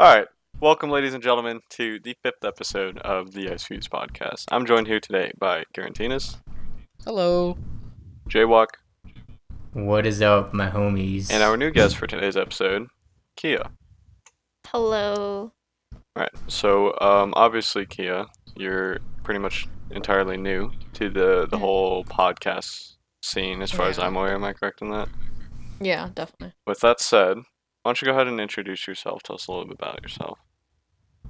Alright, welcome ladies and gentlemen to the 5th episode of the Icefuse podcast. I'm joined here today by Giran, Hello. JWOK, What is up, my homies? and our new guest for today's episode, Kia. Hello. Alright, so obviously Kia, you're pretty much entirely new to the whole podcast scene as far as Yeah. I'm aware, am I correct in that? Yeah, definitely. With that said, why don't you go ahead and introduce yourself, tell us a little bit about yourself.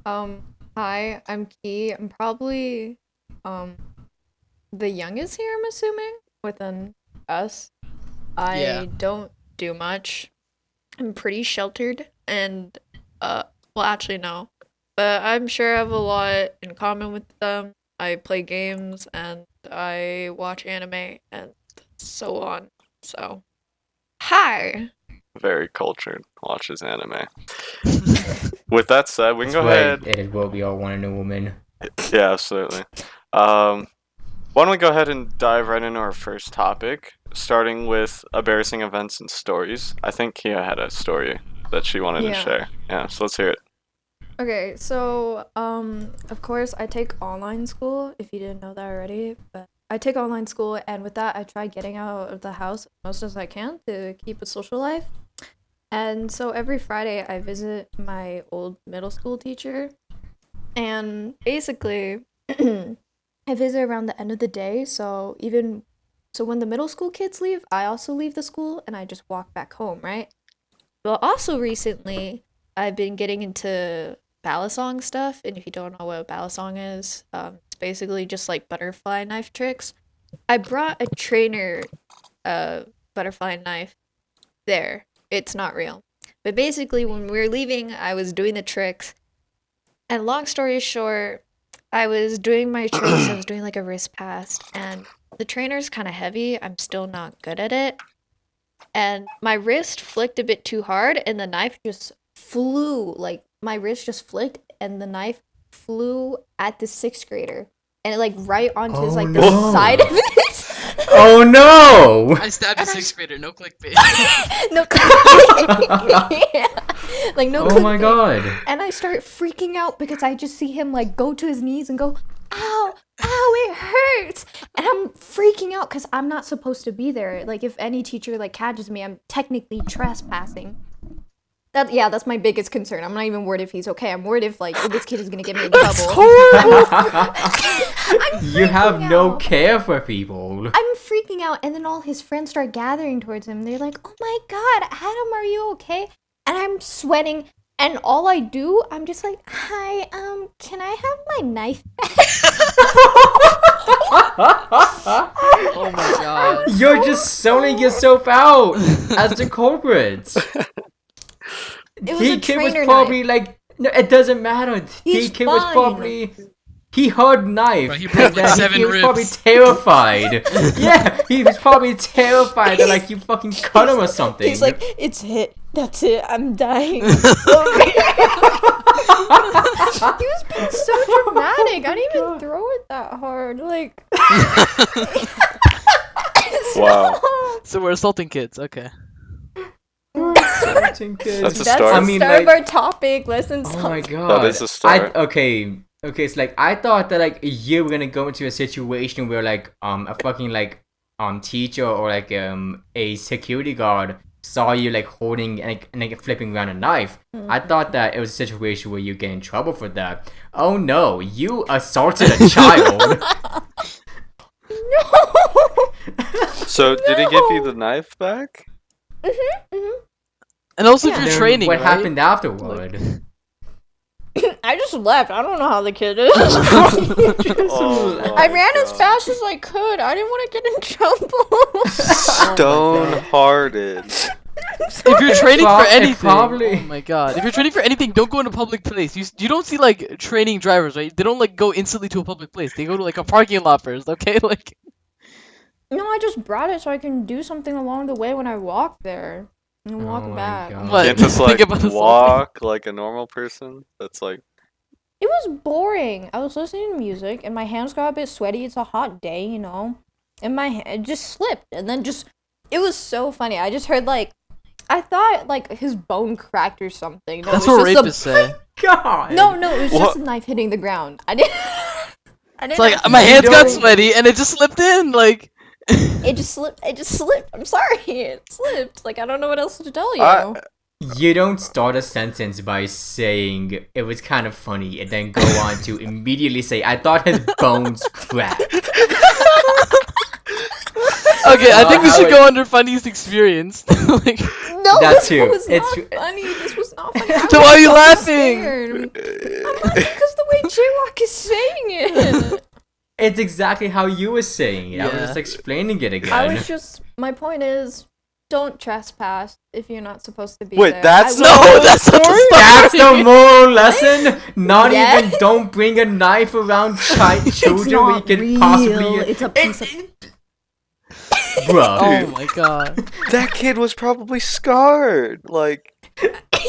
Hi, I'm Key. I'm probably the youngest here, I'm assuming, within us. Yeah. I don't do much. I'm pretty sheltered and well actually no. But I'm sure I have a lot in common with them. I play games and I watch anime and so on. So hi. Very cultured, watches anime. With that said, we can go That's ahead. right, it is what we all want in a woman. Yeah, absolutely. Why don't we go ahead and dive right into our first topic, starting with embarrassing events and stories. I think Kia had a story that she wanted to Yeah. share. Yeah, so let's hear it. Okay, so of course I take online school, if you didn't know that already, but I take online school, and with that I try getting out of the house as most as I can to keep a social life. And so every Friday I visit my old middle school teacher, and basically I visit around the end of the day, so when the middle school kids leave, I also leave the school and I just walk back home, right? Well, also recently I've been getting into balisong stuff, and if you don't know what balisong is, it's basically just like butterfly knife tricks. I brought a trainer butterfly knife there. It's not real. But basically when we were leaving, I was doing the tricks. And long story short, I was doing my tricks, I was doing like a wrist pass, and the trainer's kind of heavy. I'm still not good at it. And my wrist flicked a bit too hard, and the knife just flew. Like, my wrist just flicked, and the knife flew at the 6th grader. And it, like, right onto his, Oh, like, no. the side of it. Oh no! I stabbed a 6th grader, no clickbait. No yeah. Like, no Oh my clickbait. god! And I start freaking out because I just see him, like, go to his knees and go, ow, ow, it hurts. And I'm freaking out because I'm not supposed to be there. Like, if any teacher, like, catches me, I'm technically trespassing. That's my biggest concern. I'm not even worried if he's okay. I'm worried if, like, this kid is gonna get me in trouble. I'm You have freaking no out. care for people. I'm freaking out, and then all his friends start gathering towards him. They're like, oh my god, Adam, are you okay? And I'm sweating, and all I do, I'm just like, hi, can I have my knife back? Oh my god. You're just selling yourself out as the culprits. It was a DK was trainer probably like, no, it doesn't matter. He's DK was fine. probably. He heard knife. Bro, he broke, like, and 7 he was probably ribs. terrified. Yeah, he was probably terrified that like you fucking cut him or something. He's like, it's hit. That's it. I'm dying. He was being so dramatic. I didn't even throw it that hard. Like, Wow. So we're assaulting kids, okay. That's That's a That's start. the I mean, start of like- our topic. Listen, Oh my stop. god. That is a start. Okay, it's like I thought that like you were gonna go into a situation where like a fucking like teacher or like a security guard saw you like holding and like flipping around a knife. I thought that it was a situation where you get in trouble for that. Oh no, you assaulted a child. No. So, did he give you the knife back? And also Yeah. if you're Then training, what right? happened afterward? I just left. I don't know how the kid is. Oh I my ran as God. fast as I could. I didn't want to get in trouble. Stone-hearted. If you're training for It anything, probably- oh my god. If you're training for anything, don't go in a public place. You don't see like training drivers, right? They don't like go instantly to a public place. They go to like a parking lot first, okay? Like No, I just brought it so I can do something along the way when I walk there. And walk Oh my back. God. What? Can't just Think like about assaulting. walk like a normal person? That's like, It was boring. I was listening to music and my hands got a bit sweaty. It's a hot day, you know. And my hand just slipped. And then it was so funny. I just heard like I thought like his bone cracked or something. No, That's it was what just rapists say. God. No, it was What? just a knife hitting the ground. I didn't. I didn't. It's like have my to- hands got don't- sweaty and it just slipped in. Like It just slipped. It just slipped. I'm sorry. It slipped. Like I don't know what else to tell you. You don't start a sentence by saying it was kind of funny and then go on to immediately say, I thought his bones cracked. okay, I think we how should it- go under funniest experience. Like, No, That this too. was It's- not funny. This was not funny. I So was why are you fucking laughing? scared. I'm laughing because the way JWOK is saying it. It's exactly how you were saying it. I was Yeah. just explaining it again. I was just. My point is, don't trespass if you're not supposed to be Wait, there. that's I not- no, will- that's not the story. That's the moral lesson. Not Yeah. even don't bring a knife around children where you could possibly. It's a piece of. Bruh. Oh my god. That kid was probably scarred. Like,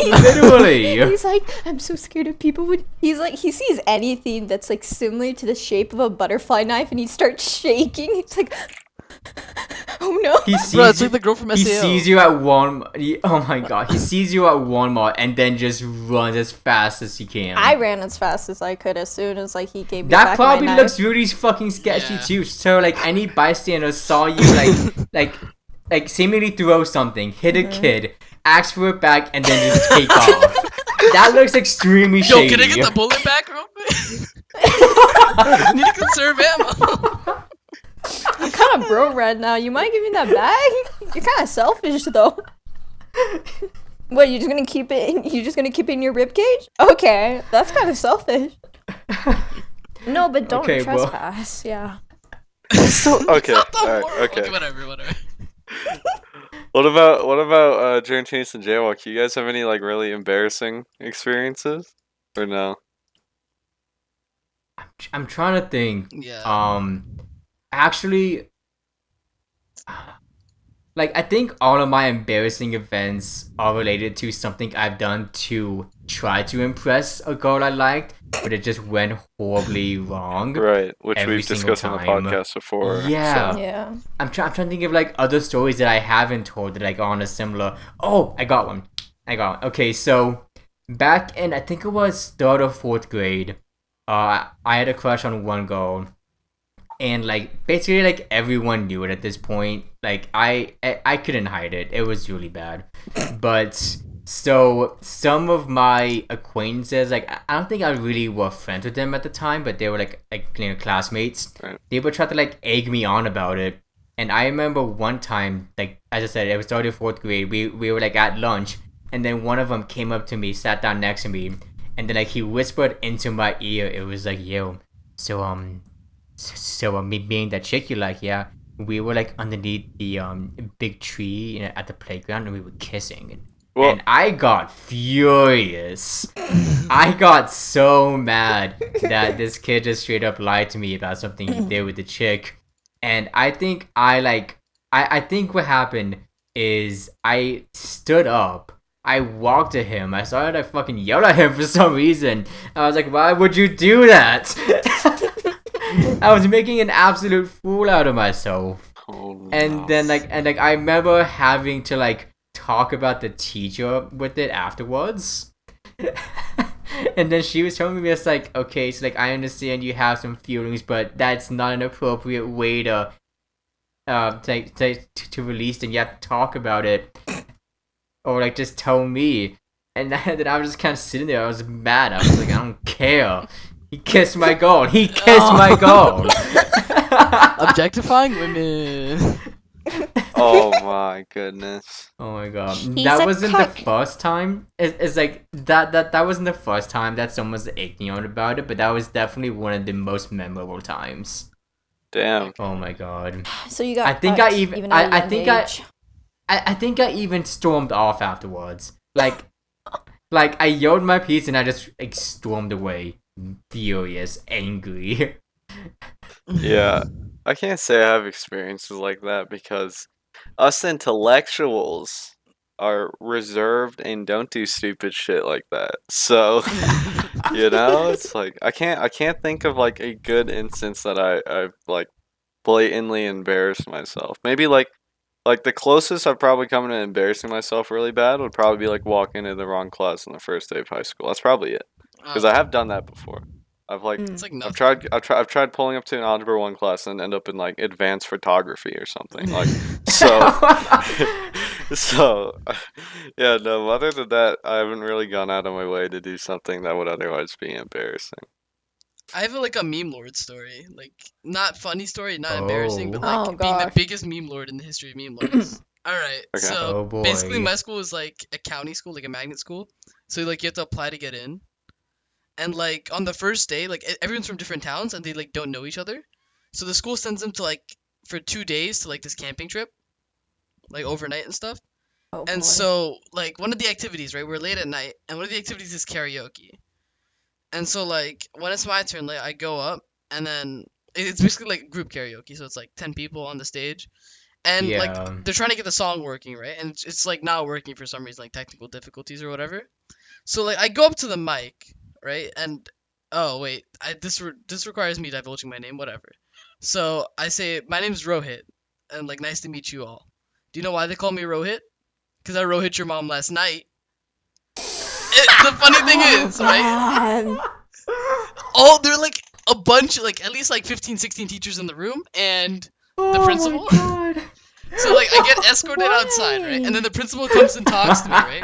Literally. He's like, I'm so scared of people. He's like, he sees anything that's like similar to the shape of a butterfly knife, and he starts shaking. He's like, oh no. He sees Bro, it's you, like the girl from he SAO. sees you at Walmart. Oh my god. He sees you at Walmart and then just runs as fast as he can. I ran as fast as I could as soon as like he gave me That back probably my looks knife. really fucking sketchy Yeah. too. So like any bystander saw you like seemingly throw something, hit a kid, ask for it back, and then just take off. That looks extremely Yo, shady. can I get the bullet back real quick? Need to conserve ammo. I'm kind of bro red now. You might give me that bag? You're kind of selfish though. What? You're just gonna keep it? You're just gonna keep it in your rib cage? Okay, that's kind of selfish. No, but don't Okay, well. trespass. Yeah. okay, Not the alright, moral. okay. Whatever. What about Jiran, Chase, and JWOK? You guys have any like really embarrassing experiences, or no? I'm trying to think. Yeah. Actually, like I think all of my embarrassing events are related to something I've done to try to impress a girl I liked, but it just went horribly wrong. Right, which Every we've single discussed on the time. podcast before. Yeah. so- Yeah. I'm trying to think of like other stories that I haven't told that like are on a similar. Oh, I got one. Okay, so back in I think it was third or fourth grade, I had a crush on one girl, and like basically like everyone knew it at this point. Like I couldn't hide it. It was really bad, but. So some of my acquaintances, like I don't think I really were friends with them at the time, but they were like classmates. Right. They would try to like egg me on about it. And I remember one time, like as I said, it was third or fourth grade. We were like at lunch, and then one of them came up to me, sat down next to me, and then like he whispered into my ear. It was like, "Yo, so me being that chick you like, yeah." We were like underneath the big tree at the playground, and we were kissing. Well, And I got furious. I got so mad that this kid just straight up lied to me about something he did with the chick. And I think I think what happened is I stood up. I walked to him. I started to fucking yell at him for some reason. I was like, why would you do that? I was making an absolute fool out of myself. oh, And no. then I remember having to like talk about the teacher with it afterwards. And then she was telling me, it's like, okay, so like I understand you have some feelings, but that's not an appropriate way to release them. You have to talk about it, or like just tell me. And then I was just kind of sitting there. I was mad. I was like, I don't care. He kissed my girl. He kissed my girl. Objectifying women. Oh my goodness. Oh my god. He's That a wasn't cuck. the first time. It's like that wasn't the first time that someone's ignorant about it, but that was definitely one of the most memorable times. Damn. Oh my god. So you got. I think fucked I even at a I young think age. I think I even stormed off afterwards. Like I yelled my piece and I just like stormed away, furious, angry. Yeah. I can't say I have experiences like that because us intellectuals are reserved and don't do stupid shit like that. So, you know, it's like I can't think of like a good instance that I like blatantly embarrassed myself. Maybe like Like the closest I've probably come to embarrassing myself really bad would probably be like walking into the wrong class on the first day of high school. That's probably it. Because I have done that before. I've like It's like nothing. I've tried pulling up to an algebra 1 class and end up in like advanced photography or something. Like so so yeah, no, other than that, I haven't really gone out of my way to do something that would otherwise be embarrassing. I have like a meme lord story, like not funny story, not embarrassing, but Oh. like Oh, being the gosh. biggest meme lord in the history of meme lords. All right, Okay. so Oh, boy. basically my school is like a county school, like a magnet school. So like you have to apply to get in, and like on the first day, like everyone's from different towns and they like don't know each other. So the school sends them to like for 2 days to like this camping trip, like overnight and stuff. Oh, And boy. so like one of the activities, right? We're late at night, and one of the activities is karaoke. And so like when it's my turn, like I go up, and then it's basically like group karaoke, so it's like 10 people on the stage, and like Yeah. they're trying to get the song working, right? And it's like not working for some reason, like technical difficulties or whatever. So like I go up to the mic, right? And oh wait, this requires me divulging my name, whatever. So I say my name's Rohit, and like nice to meet you all. Do you know why they call me Rohit? Because I Rohit your mom last night. The funny thing is, right? God. Oh, there are like a bunch, like at least like 15, 16 teachers in the room, and the principal. Oh my god. So like I get escorted outside, right? And then the principal comes and talks to me, right?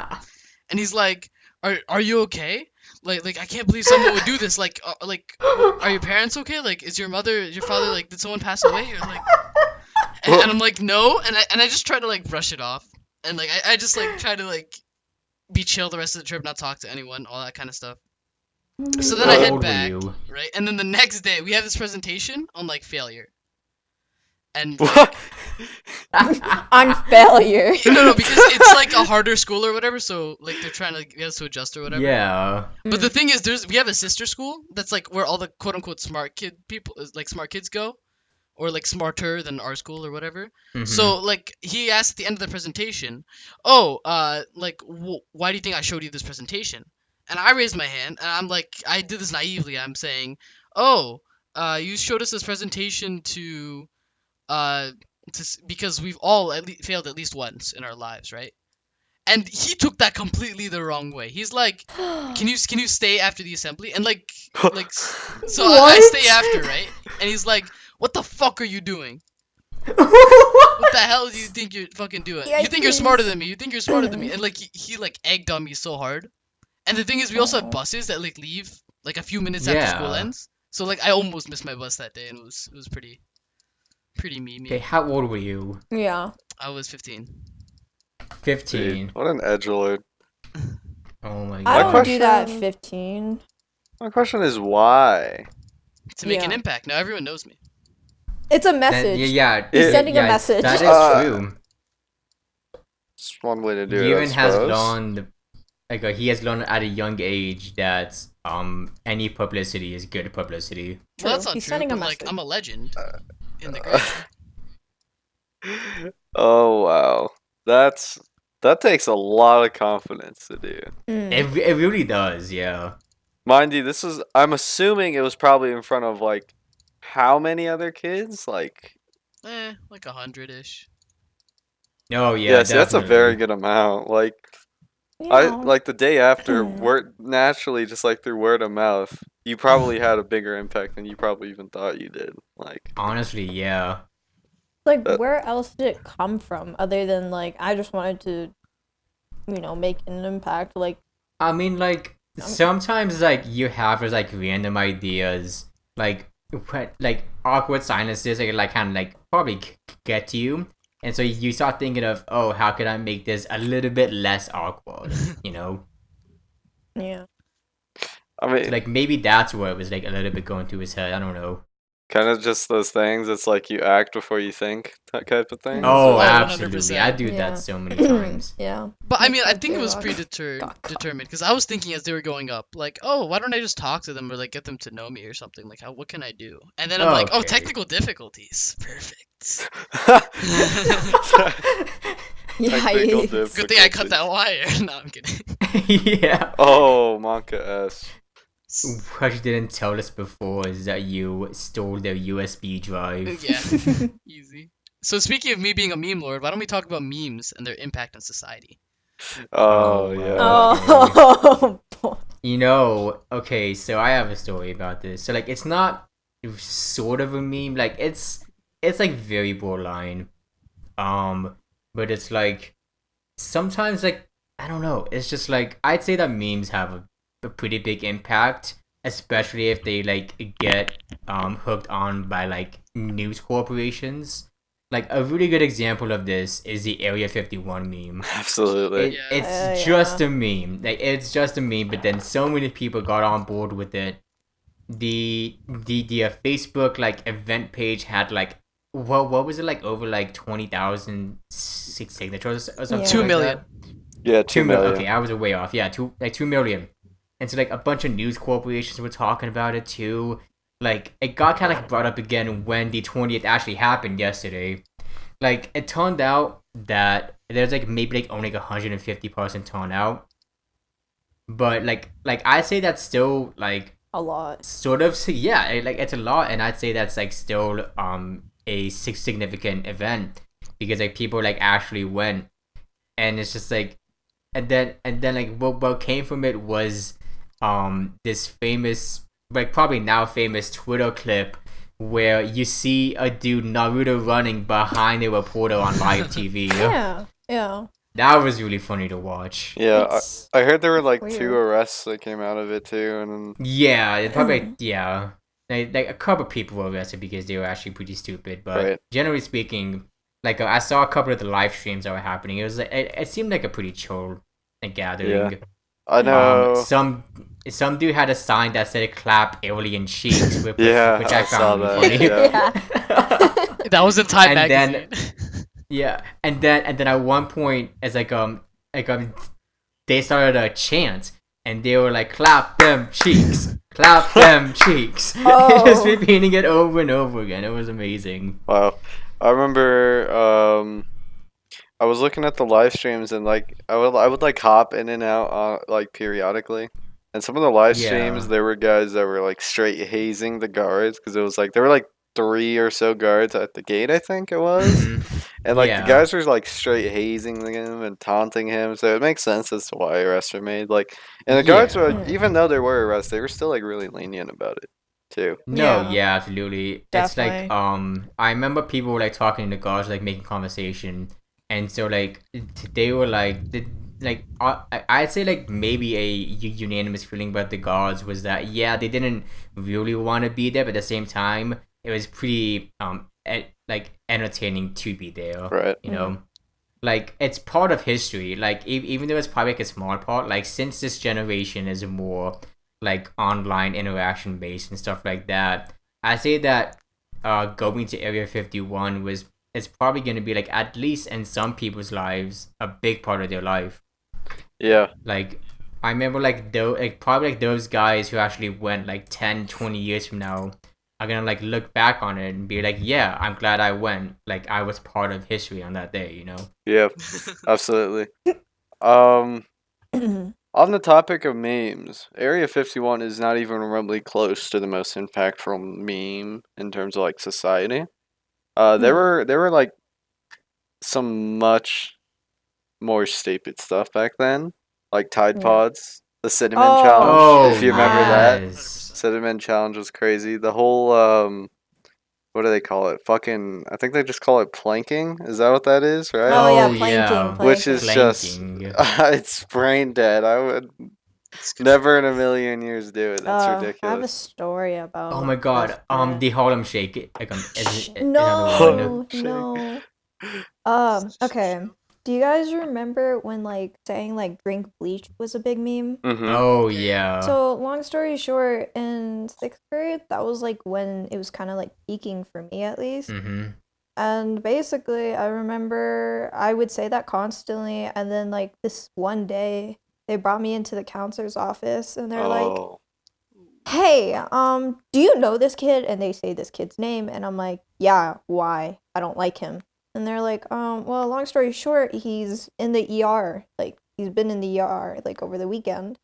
And he's like, "Are you okay? Like I can't believe someone would do this. Like are your parents okay? Like is your father like did someone pass away or like?" And I'm like, "No," and I just try to like brush it off, and like I just like try to like be chill the rest of the trip, not talk to anyone, all that kind of stuff. So then I How head old were back, you? right? And then the next day we have this presentation on like failure. And What? On failure. no, because it's like a harder school or whatever, so like they're trying to like, get us to adjust or whatever. Yeah. But the thing is, we have a sister school that's like where all the quote unquote smart kids go, or like smarter than our school or whatever. Mhm. So like he asked at the end of the presentation, "Oh, like why do you think I showed you this presentation?" And I raised my hand, and I'm like, I did this naively. I'm saying, "Oh, you showed us this presentation because we've all failed at least once in our lives, right?" And he took that completely the wrong way. He's like, "Can you stay after the assembly?" And like so I stay after, right? And he's like, "What the fuck are you doing? What the hell do you think you're fucking doing? You think you're smarter than me? You think you're smarter than me?" And like he like egged on me so hard. And the thing is, we also have buses that like leave like a few minutes after school Yeah. ends. So like I almost missed my bus that day, and it was pretty memey. Okay, how old were you? Yeah. I was 15. 15. Dude, what an edgelord. Oh my I god. don't do that at question- 15. My question is why? To make an Yeah. impact. Now everyone knows me. It's a That- message. yeah, He's It- sending a yeah, message. That is true. It's one way to do it. Giran I has suppose. learned, he has learned at a young age that any publicity is good publicity. Well, that's True. not He's true. sending a But, like message. I'm a legend in the grade. Oh wow, that takes a lot of confidence to do. Mm. It really does, yeah. Mind you, I'm assuming it was probably in front of like how many other kids? Like Like 100-ish. Oh yeah, see, that's a very definitely. good amount. Like Yeah. I like the day after, word naturally just like through word of mouth, you probably had a bigger impact than you probably even thought you did. Like Honestly, yeah. Like, that- where else did it come from other than, like, I just wanted to, make an impact? Like, I mean, like sometimes like you have those like random ideas, like awkward silences, like kind of like probably get to you, and so you start thinking of, oh, how could I make this a little bit less awkward, you know? yeah. I mean, So, like maybe that's where it was like a little bit going through his head. I don't know. kind of just those things. It's like you act before you think, that type of thing. Oh, Oh, absolutely. I 100%. do Yeah. that so many times. Yeah. But I Like mean, I that think it was JWOK. determined because I was thinking as they were going up, like, oh, why don't I just talk to them or like get them to know me or something? Like, what can I do? And then I'm like, oh, Okay. technical difficulties, perfect. Yeah, Technical you- Good thing I cut that wire. No, I'm kidding. Yeah. Oh, Monka S. What you didn't tell us before is that you stole their USB drive. Yeah, easy. So speaking of me being a meme lord, why don't we talk about memes and their impact on society? Oh, Oh, yeah. wow. Oh. You know, okay, so I have a story about this. So like it's not sort of a meme, like it's like very borderline. But it's like sometimes like I don't know, it's just like I'd say that memes have a pretty big impact, especially if they like get hooked on by like news corporations. Like a really good example of this is the Area 51 meme. Absolutely. Yeah. It's just a meme. Like it's just a meme, but then so many people got on board with it. The Facebook like event page had like what was it, like over like 20,000 signatures or something Yeah. 2 like million. that? Yeah, 2 million. Okay, I was way off. Yeah, 2 million. And so like a bunch of news corporations were talking about it too. Like it got kind of like brought up again when the 20th actually happened yesterday. Like it turned out that there's like maybe like only like 150% turnout, but like I'd say that's still like A lot. sort of, yeah, like it's a lot, and I'd say that's like still a significant event because like people like actually went, and it's just like, and then like what came from it was this famous, like probably now famous Twitter clip where you see a dude Naruto running behind a reporter on live TV. Yeah. That was really funny to watch. Yeah, It's I heard there were like 2 weird. arrests that came out of it too, and then Yeah, it probably, yeah. Like a couple people were arrested because they were actually pretty stupid, but Right. generally speaking, like I saw a couple of the live streams that were happening. It was like it seemed like a pretty chill like, gathering. I know. Some dude had a sign that said "clap alien cheeks," which Yeah, I I saw found really that, funny. Yeah. That was in Time And then- magazine. Yeah, and then at one point, it's like they started a chant, and they were like, "Clap them cheeks, clap them cheeks," Oh. just repeating it over and over again. It was amazing. Wow. I remember I was looking at the live streams and like I would like hop in and out like periodically. And some of the live streams Yeah. there were guys that were like straight hazing the guards because it was like there were like 3 or so guards at the gate, I think it was. Mhm. And like the Yeah. guys were like straight hazing him and taunting him, so it makes sense as to why arrests were made. Like, and the guards were Yeah. even though there were arrests, they were still like really lenient about it too. No, Yeah. yeah, absolutely. It's like Definitely. I remember people were like talking in the guards, like making conversation, and so like they were like I'd say like maybe a unanimous feeling about the guards was that yeah, they didn't really want to be there, but at the same time it was pretty like entertaining to be there. Right. You know, like it's part of history. Like even though it's probably like a small part, like since this generation is more like online interaction based and stuff like that, I say that going to Area 51 was it's probably going to be like at least in some people's lives a big part of their life. Yeah. Like I remember like probably like those guys who actually went like 10, 20 years from now are gonna like look back on it and be like, yeah, I'm glad I went. Like I was part of history on that day, you know? Yeah. Absolutely. On the topic of memes, Area 51 is not even remotely close to the most impactful meme in terms of like society. There were like some much more stupid stuff back then, like Tide Yeah. Pods, the cinnamon Oh, challenge. If you remember that, yes. cinnamon challenge was crazy. The whole what do they call it? Fucking, I think they just call it planking. Is that what that is, right? Oh yeah, Oh, yeah. planking. Which is just Planking. it's brain dead. I would never in a million years do it. That's I have a ridiculous. story about. Oh my god. this. The Harlem Shake. Like is another No, Shake. no. Okay. Do you guys remember when like saying like drink bleach was a big meme? Mm-hmm. Oh yeah. So long story short, in 6th grade, that was like when it was kind of like peaking for me at least. Mm-hmm. And basically, I remember I would say that constantly, and then like this one day, they brought me into the counselor's office, and they're like, Oh, "Hey, do you know this kid?" And they say this kid's name, and I'm like, "Yeah, why? I don't like him." And they're like, well, long story short, he's in the ER. Like, he's been in the ER, like, over the weekend.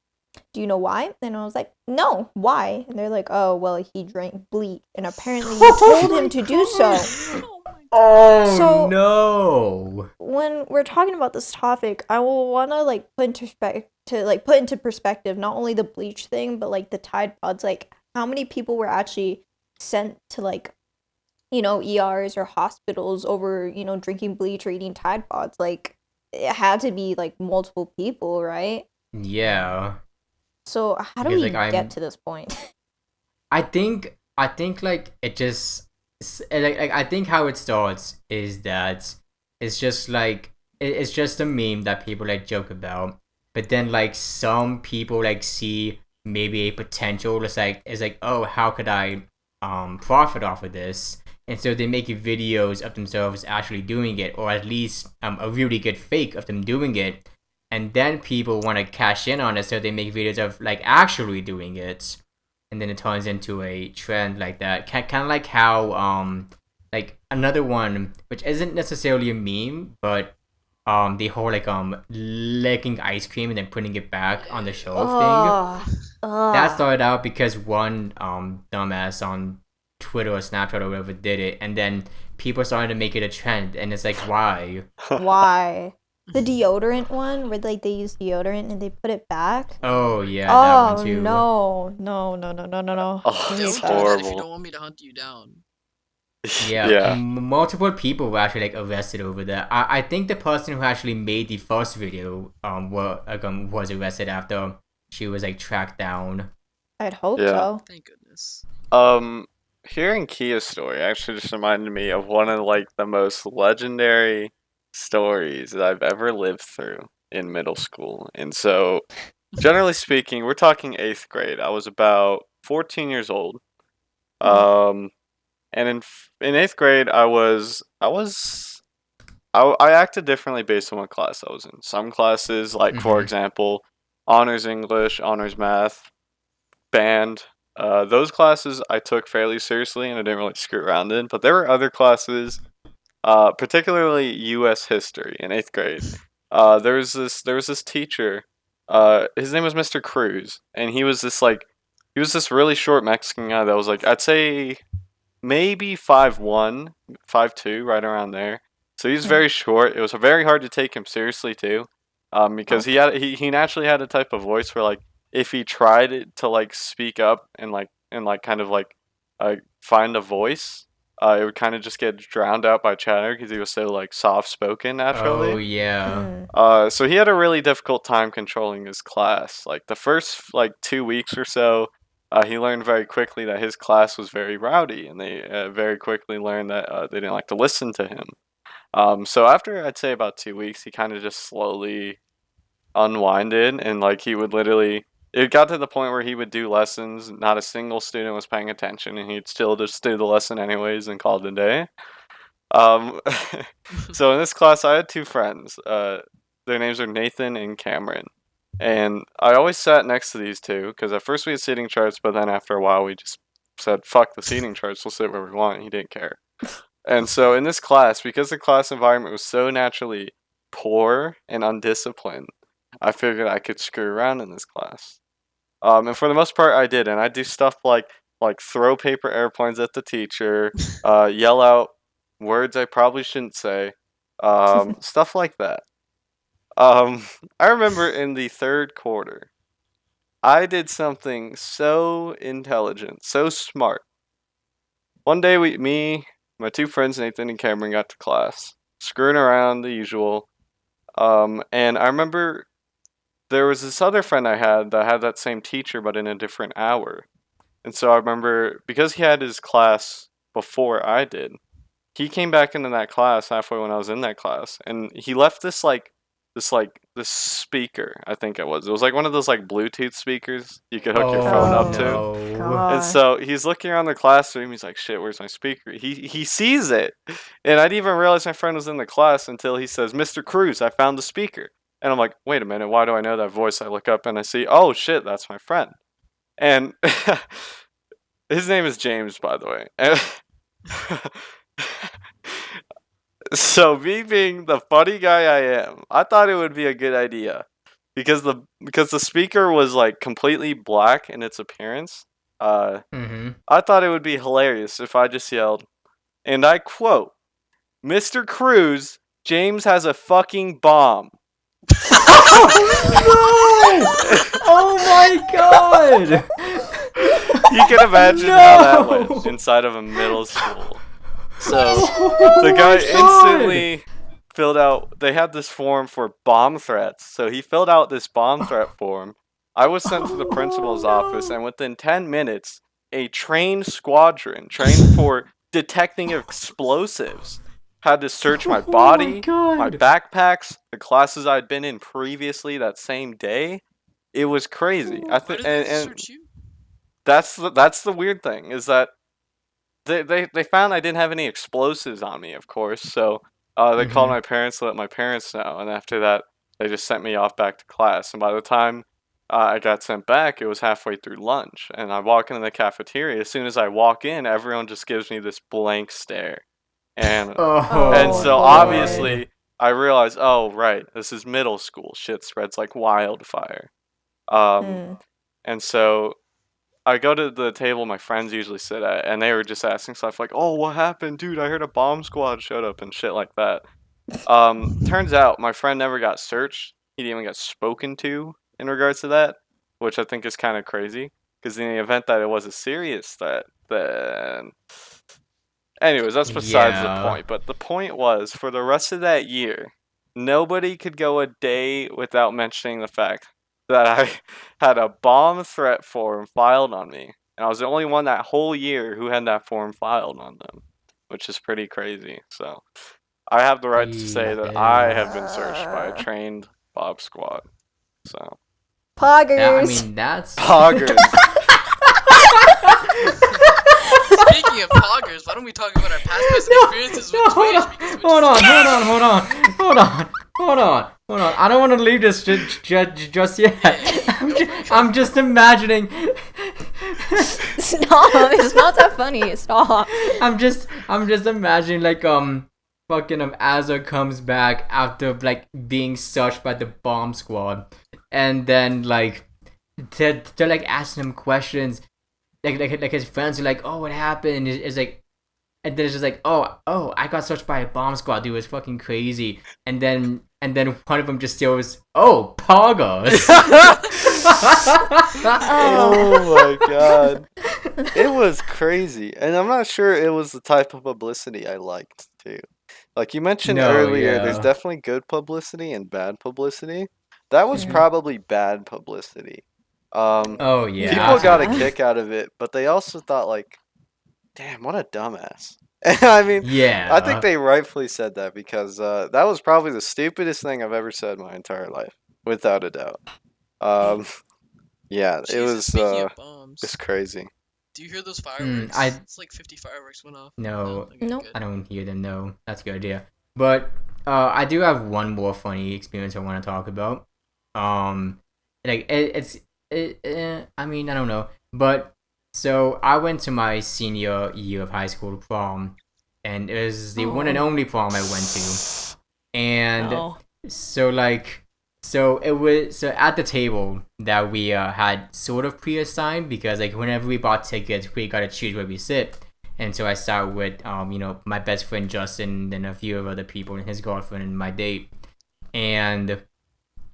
Do you know why? And I was like, no, why? And they're like, oh, well, he drank bleach, and apparently you told him to do so. Oh my Oh So- no! When we're talking about this topic, I will want to like put into perspective not only the bleach thing, but like the Tide Pods. Like, how many people were actually sent to like, ERs or hospitals over, drinking bleach or eating Tide Pods? Like, it had to be like multiple people, right? Yeah, So how do because we like get to this point? I think like it just like I think how it starts is that it's just like it's just a meme that people like joke about, but then like some people like see maybe a potential. It's like, oh, how could I profit off of this? And so they make videos of themselves actually doing it, or at least a really good fake of them doing it, and then people want to cash in on it, so they make videos of like actually doing it, and then it turns into a trend like that. Kind of like how like another one which isn't necessarily a meme, but the whole like licking ice cream and then putting it back on the shelf thing. That started out because one dumbass on Twitter or Snapchat or whatever did it, and then people started to make it a trend, and it's like, why? Why? The deodorant one, where like they use deodorant and they put it back. Oh yeah, that one Oh too. no. Oh, I Don't it's hate do that. that if you horrible. don't want me to hunt you down. Yeah, Yeah. multiple people were actually like arrested over that. I think the person who actually made the first video was arrested after she was like tracked down. I'd hope Yeah. so. Thank goodness. Hearing Kia's story actually just reminded me of one of like the most legendary stories that I've ever lived through in middle school. And so, generally speaking, we're talking 8th grade. I was about 14 years old. Um, and in 8th grade, I acted differently based on what class I was in. Some classes, like for Mhm. example, honors English, honors math, band. Those classes I took fairly seriously and I didn't really screw around in. But there were other classes, particularly U.S. history in 8th grade. There was this teacher. His name was Mr. Cruz, and he was this really short Mexican guy that was like, I'd say maybe 5'1", 5'2", right around there. So he's very short. It was very hard to take him seriously too, because he naturally had a type of voice where like if he tried to like speak up and kind of like find a voice, it would kind of just get drowned out by chatter because he was so like soft spoken Oh naturally. yeah. So he had a really difficult time controlling his class. Like the first like 2 weeks or so, he learned very quickly that his class was very rowdy, and they very quickly learned that they didn't like to listen to him. So after I'd say about 2 weeks, he kind of just slowly unwinded, and like he would literally. It got to the point where he would do lessons. Not a single student was paying attention, and he'd still just do the lesson anyways and call it a day. Um, so in this class, I had two friends. Their names are Nathan and Cameron, and I always sat next to these two because at first we had seating charts, but then after a while we just said, "Fuck the seating charts, we'll sit where we want." He didn't care, and so in this class, because the class environment was so naturally poor and undisciplined, I figured I could screw around in this class. And for the most part, I did, and I do stuff like throw paper airplanes at the teacher, yell out words I probably shouldn't say, stuff like that. Um, I remember in the third quarter, I did something so intelligent, so smart. One day, my two friends Nathan and Cameron got to class, screwing around the usual. And I remember there was this other friend I had that had that same teacher, but in a different hour. And so I remember because he had his class before I did, he came back into that class halfway when I was in that class, and he left this speaker. I think it was. It was like one of those like Bluetooth speakers you could hook your phone Oh up to. no. And so he's looking around the classroom. He's like, "Shit, where's my speaker?" He sees it, and I didn't even realize my friend was in the class until he says, "Mr. Cruz, I found the speaker." And I'm like, "Wait a minute, why do I know that voice?" I look up and I see, "Oh shit, that's my friend." And his name is James, by the way. So me being the funny guy I am, I thought it would be a good idea because the speaker was like completely black in its appearance. Mhm. I thought it would be hilarious if I just yelled, and I quote, Mr. Cruz, James has a fucking bomb. Oh my god! You can imagine how that went inside of a middle school. So the guy instantly filled out. They had this form for bomb threats. So he filled out this bomb threat form. I was sent to the principal's office, and within 10 minutes, a trained squadron, trained for detecting explosives, had to search my body, my backpacks, the classes I'd been in previously that same day. It was crazy. Why did they And search you? that's the weird thing is that they found I didn't have any explosives on me, of course. So they called my parents to let my parents know, and after that, they just sent me off back to class. And by the time I got sent back, it was halfway through lunch, and I walk into the cafeteria. As soon as I walk in, everyone just gives me this blank stare, and so obviously I realized, oh right, this is middle school. Shit spreads like wildfire. And so I go to the table my friends usually sit at, and they were just asking stuff like, "Oh, what happened, dude? I heard a bomb squad showed up and shit like that." Turns out my friend never got searched. He didn't even get spoken to in regards to that, which I think is kind of crazy. Because in the event that it was a serious threat, then, anyways, that's besides the point. But the point was, for the rest of that year, nobody could go a day without mentioning the fact that I had a bomb threat form filed on me. And I was the only one that whole year who had that form filed on them, which is pretty crazy. So I have the right to say that I have been searched by a trained Bob squad. So Poggers. Yeah, I mean, that's... poggers. Speaking of poggers, why don't we talk about our past experiences with Twitch? Hold on. I don't want to leave this just yet. I'm just imagining. Stop! It's not that funny. Stop. I'm just imagining like fucking Azza comes back after like being searched by the bomb squad, and then like they're like asking him questions. Like his friends are like, oh, what happened? It's like, and then it's just like, oh, I got searched by a bomb squad, dude. It was fucking crazy. And then one of them just goes, oh, poggers. Oh my god, it was crazy, and I'm not sure it was the type of publicity I liked too. Like you mentioned earlier, there's definitely good publicity and bad publicity. That was probably bad publicity. Oh yeah, people got a kick out of it, but they also thought like, damn, what a dumbass. I mean, yeah, I think they rightfully said that because that was probably the stupidest thing I've ever said my entire life, without a doubt. Yeah, it was Speaking of bombs, it's crazy. do you hear those fireworks? It's like 50 fireworks went off. No, Nope. I don't hear them. No, that's a good idea. But I do have one more funny experience I want to talk about. Like I mean, I don't know, but so I went to my senior year of high school prom, and it was the one and only prom I went to, and so it was at the table that we had sort of pre-assigned, because like whenever we bought tickets, we gotta choose where we sit, and so I sat with my best friend Justin and a few of other people and his girlfriend and my date, and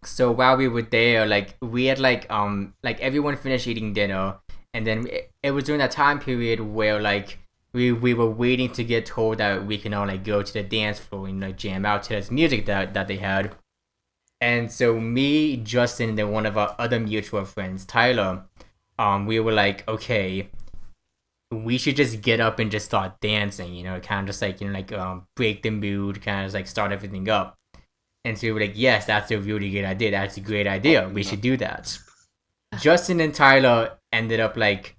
so while we were there, like we had like everyone finished eating dinner, and then it was during that time period where like we were waiting to get told that we can all like go to the dance floor and like jam out to this music that they had. And so me, Justin, and then one of our other mutual friends, Tyler, we were like, okay, we should just get up and just start dancing, kind of just like break the mood, kind of just like start everything up. And so we were like, yes, that's a really good idea. That's a great idea. We should do that. Justin and Tyler ended up like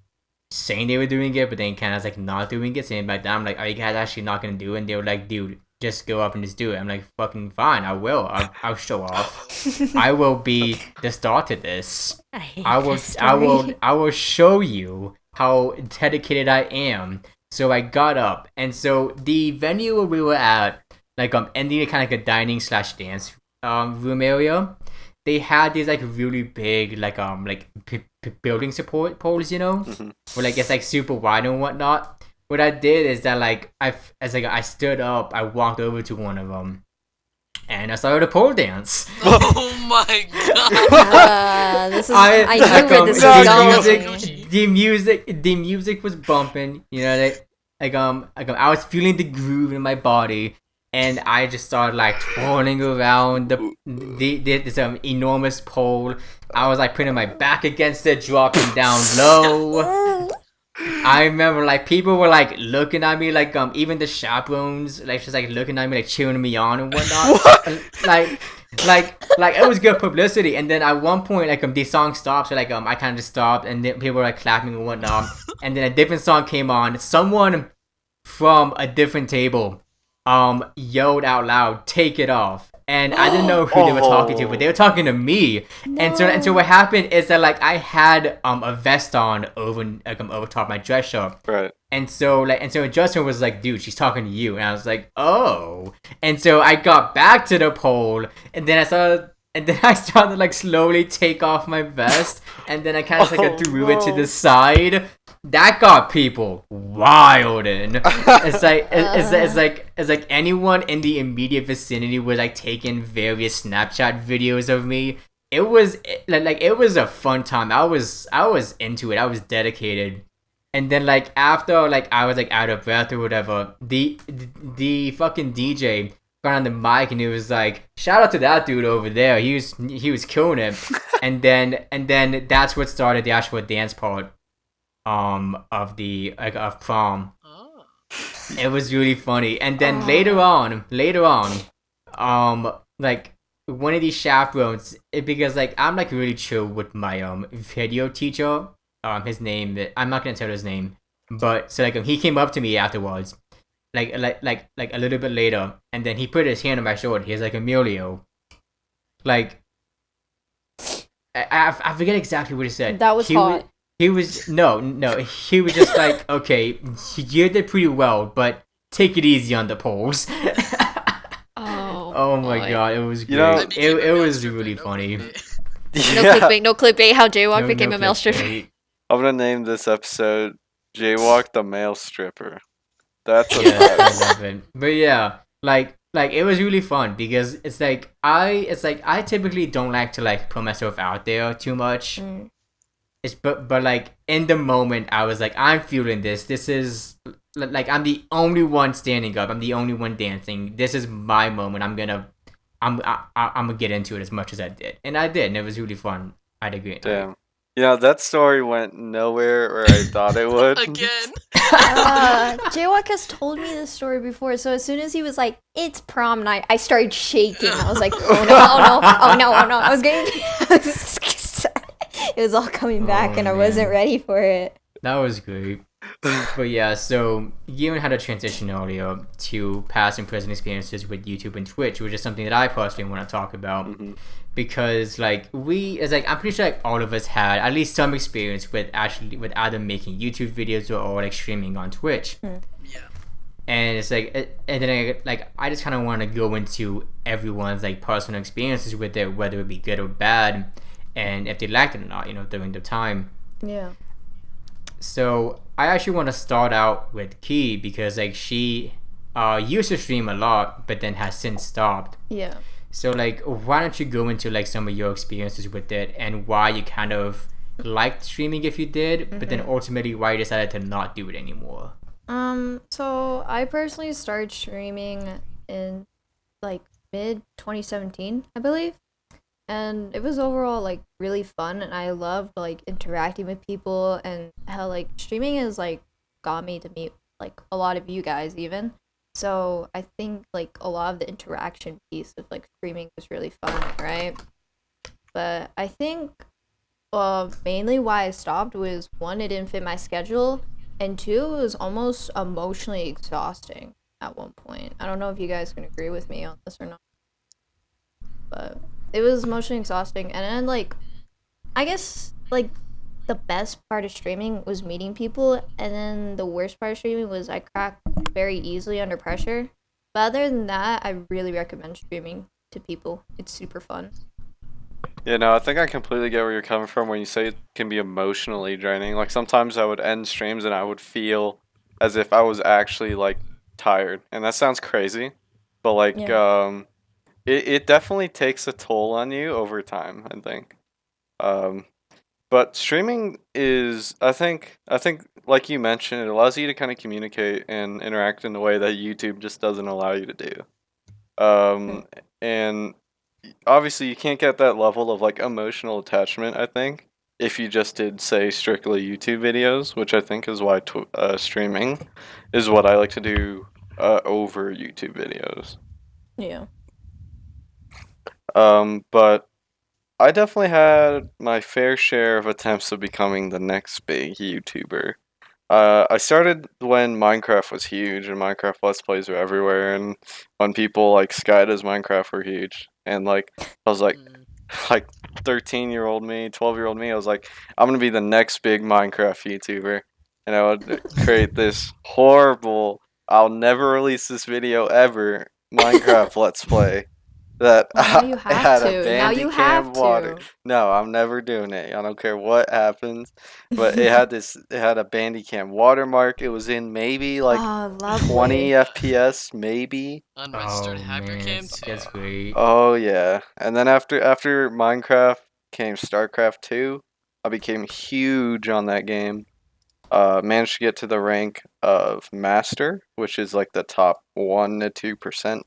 saying they were doing it, but then kind of like not doing it. Saying like, I'm like, are you guys actually not gonna do it? And they were like, dude, just go up and just do it. I'm like, fucking fine, I will. I'll show off. I will be the start of this. I will show you how dedicated I am. So I got up, and so the venue where we were at, like ending kind of like a dining / dance room area, they had these like really big building support poles, where like it's like super wide and whatnot. what I did is that like I stood up, I walked over to one of them, and I started a pole dance. Oh my god! This is. I knew where this no, was you- going. The music was bumping. You know, I was feeling the groove in my body, and I just started like twirling around this enormous pole. I was like putting my back against it, dropping down low. I remember like people were like looking at me, like even the chaperones like just like looking at me, like cheering me on and whatnot. like like it was good publicity. And then at one point like the song stopped, so like I kind of just stopped, and then people were like clapping and whatnot. And then a different song came on. Someone from a different table yelled out loud, "Take it off." And I didn't know who they were talking to, but they were talking to me. And so what happened is that like I had a vest on over top my dress shirt. Right. And so Justin was like, "Dude, she's talking to you." And I was like, "Oh." And so I got back to the pole, and then I started like slowly take off my vest, and then I kind of like threw it to the side. That got people wildin'. It's like anyone in the immediate vicinity was like taking various Snapchat videos of me. It was a fun time. I was into it. I was dedicated. And then like after like I was like out of breath or whatever, the fucking DJ got on the mic and he was like, "Shout out to that dude over there. He was killing it." and then that's what started the actual dance part of prom. Oh. It was really funny. And then later on, like one of these chaperones, because like I'm like really chill with my video teacher. His name, I'm not gonna tell his name, but so like he came up to me afterwards, like a little bit later, and then he put his hand on my shoulder. He's like, "Emilio," like I forget exactly what he said. That was hot. He was no. He was just like, "Okay, you did pretty well, but take it easy on the poles." Oh my boy. god, it was great. You know- It was really funny. No clickbait. How JWOK became a male stripper. clickbait. I'm gonna name this episode JWOK the Male Stripper. That's what Yeah, that I is. love it. But yeah, like it was really fun because it's like I typically don't like to like put myself out there too much. Mm. But like in the moment I was like, I'm feeling this. This is like I'm the only one standing up. I'm the only one dancing. This is my moment. I'm gonna get into it as much as I did, and I did, and it was really fun. I had a great night. Damn. You know, that story went nowhere where I thought it would. Again. JWOK has told me this story before, so as soon as he was like, "It's prom night," I started shaking. I was like, "Oh no. I was getting it was all coming back, Oh, and I wasn't man. ready for it. That was great. But yeah, so Giran had a transition earlier to past and present experiences with YouTube and Twitch, which is something that I personally want to talk about. Mhm. Because like I'm pretty sure like all of us had at least some experience with either making YouTube videos or like streaming on Twitch. Yeah. And it's like and then I just kind of want to go into everyone's like personal experiences with it, whether it be good or bad, and if they liked it or not, during the time. Yeah. So I actually want to start out with Key because like she used to stream a lot but then has since stopped. Yeah. So like why don't you go into like some of your experiences with it and why you kind of liked streaming if you did, but then ultimately why you decided to not do it anymore. So I personally started streaming in like mid 2017, I believe. And it was overall like really fun, and I loved like interacting with people, and how like streaming has like got me to meet like a lot of you guys even. So I think like a lot of the interaction piece of like streaming was really fun, right? But I think mainly why I stopped was, one, it didn't fit my schedule, and two, it was almost emotionally exhausting at one point. I don't know if you guys can agree with me on this or not, but it was emotionally exhausting. And then like I guess like the best part of streaming was meeting people, and then the worst part of streaming was I cracked very easily under pressure. But other than that, I really recommend streaming to people. It's super fun. Yeah, no, I think I completely get where you're coming from when you say it can be emotionally draining. Like sometimes I would end streams and I would feel as if I was actually like tired. And that sounds crazy, but like Yeah. it definitely takes a toll on you over time, I think. Um, but streaming is, I think like you mentioned, it allows you to kind of communicate and interact in a way that YouTube just doesn't allow you to do. Mm. And obviously you can't get that level of like emotional attachment, I think, if you just did say strictly YouTube videos, which I think is why streaming is what I like to do over YouTube videos. Yeah. But I definitely had my fair share of attempts of becoming the next big YouTuber. I started when Minecraft was huge and Minecraft Let's Plays were everywhere, and when people like Sky does Minecraft were huge, and like I was like, Mm. like 13-year-old me, 12-year-old me, I was like, I'm gonna be the next big Minecraft YouTuber, and I would create this horrible, I'll never release this video ever Minecraft Let's Play that Well, now you have had a to. Now you have Bandicam water. to. No, I'm never doing it. I don't care what happens. But it had a Bandicam watermark. It was in maybe like Oh, 20 lovely. FPS, maybe. Unregistered Oh hacker man, cam that's too. great. Oh yeah. And then after Minecraft came StarCraft 2, I became huge on that game. Managed to get to the rank of master, which is like the top 1 to 2%.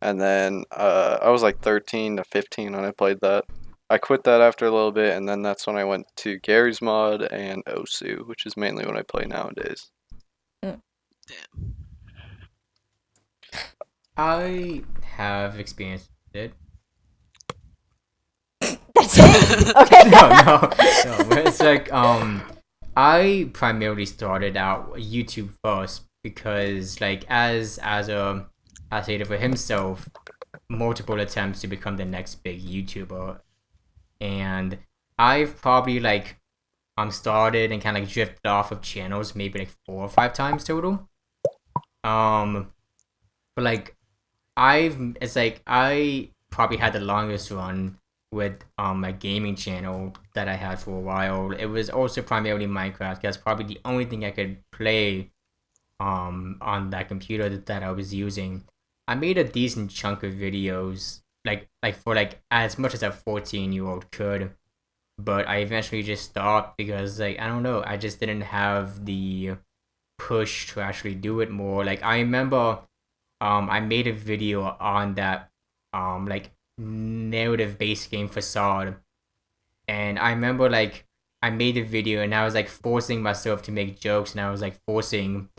And then I was like 13 to 15 when I played that. I quit that after a little bit, and then that's when I went to Gary's Mod and Osu, which is mainly what I play nowadays. Mm. Damn. I have experienced it. That's it. Okay. No. It's like I primarily started out YouTube first because like as a stated for himself, multiple attempts to become the next big YouTuber, and I've probably like started and kind of like drifted off of channels maybe like 4 or 5 times total. But like it's like I probably had the longest run with my gaming channel that I had for a while. It was also primarily Minecraft. That's probably the only thing I could play on that computer that I was using. I made a decent chunk of videos like for like as much as a 14-year-old could, but I eventually just stopped because like I don't know, I just didn't have the push to actually do it more. Like I remember I made a video on that like narrative based game facade, and I remember like I made a video and I was like forcing myself to make jokes, and I was like forcing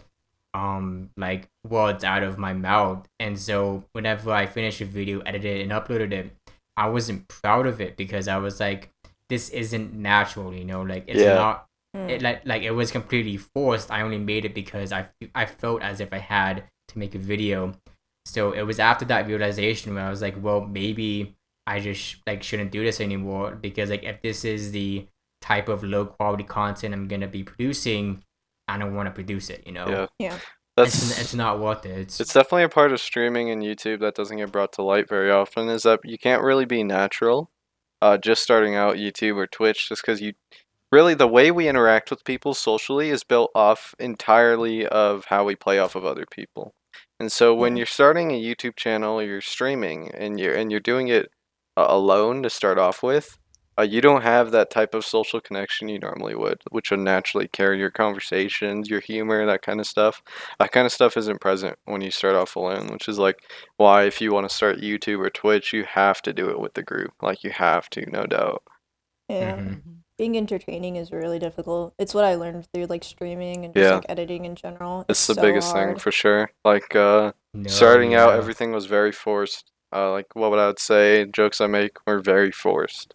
like words out of my mouth, and so whenever I finished a video, edited it and uploaded it, I wasn't proud of it because I was like, this isn't natural, you know, like it's Yeah. not it Mm. like it was completely forced. I only made it because I felt as if I had to make a video. So it was after that realization where I was like, well, maybe I just like shouldn't do this anymore, because like if this is the type of low quality content I'm gonna be producing, I don't want to produce it, you know. Yeah. Yeah. It's That's not worth it. it's definitely a part of streaming and YouTube that doesn't get brought to light very often, is that you can't really be natural just starting out YouTube or Twitch, just because you really, the way we interact with people socially is built off entirely of how we play off of other people. And so when Yeah. you're starting a YouTube channel, you're streaming and you're doing it alone to start off with, you don't have that type of social connection you normally would, which would naturally carry your conversations, your humor, that kind of stuff. That kind of stuff isn't present when you start off alone, which is like why if you want to start YouTube or Twitch, you have to do it with the group. Like you have to, no doubt. Yeah. Mm-hmm. Mhm. Being entertaining is really difficult. It's what I learned through like streaming and just Yeah. like editing in general. It's It's the so biggest thing hard. for sure. Like No, starting out, yeah. everything was very forced. Like what would I would say? Jokes I make were very forced.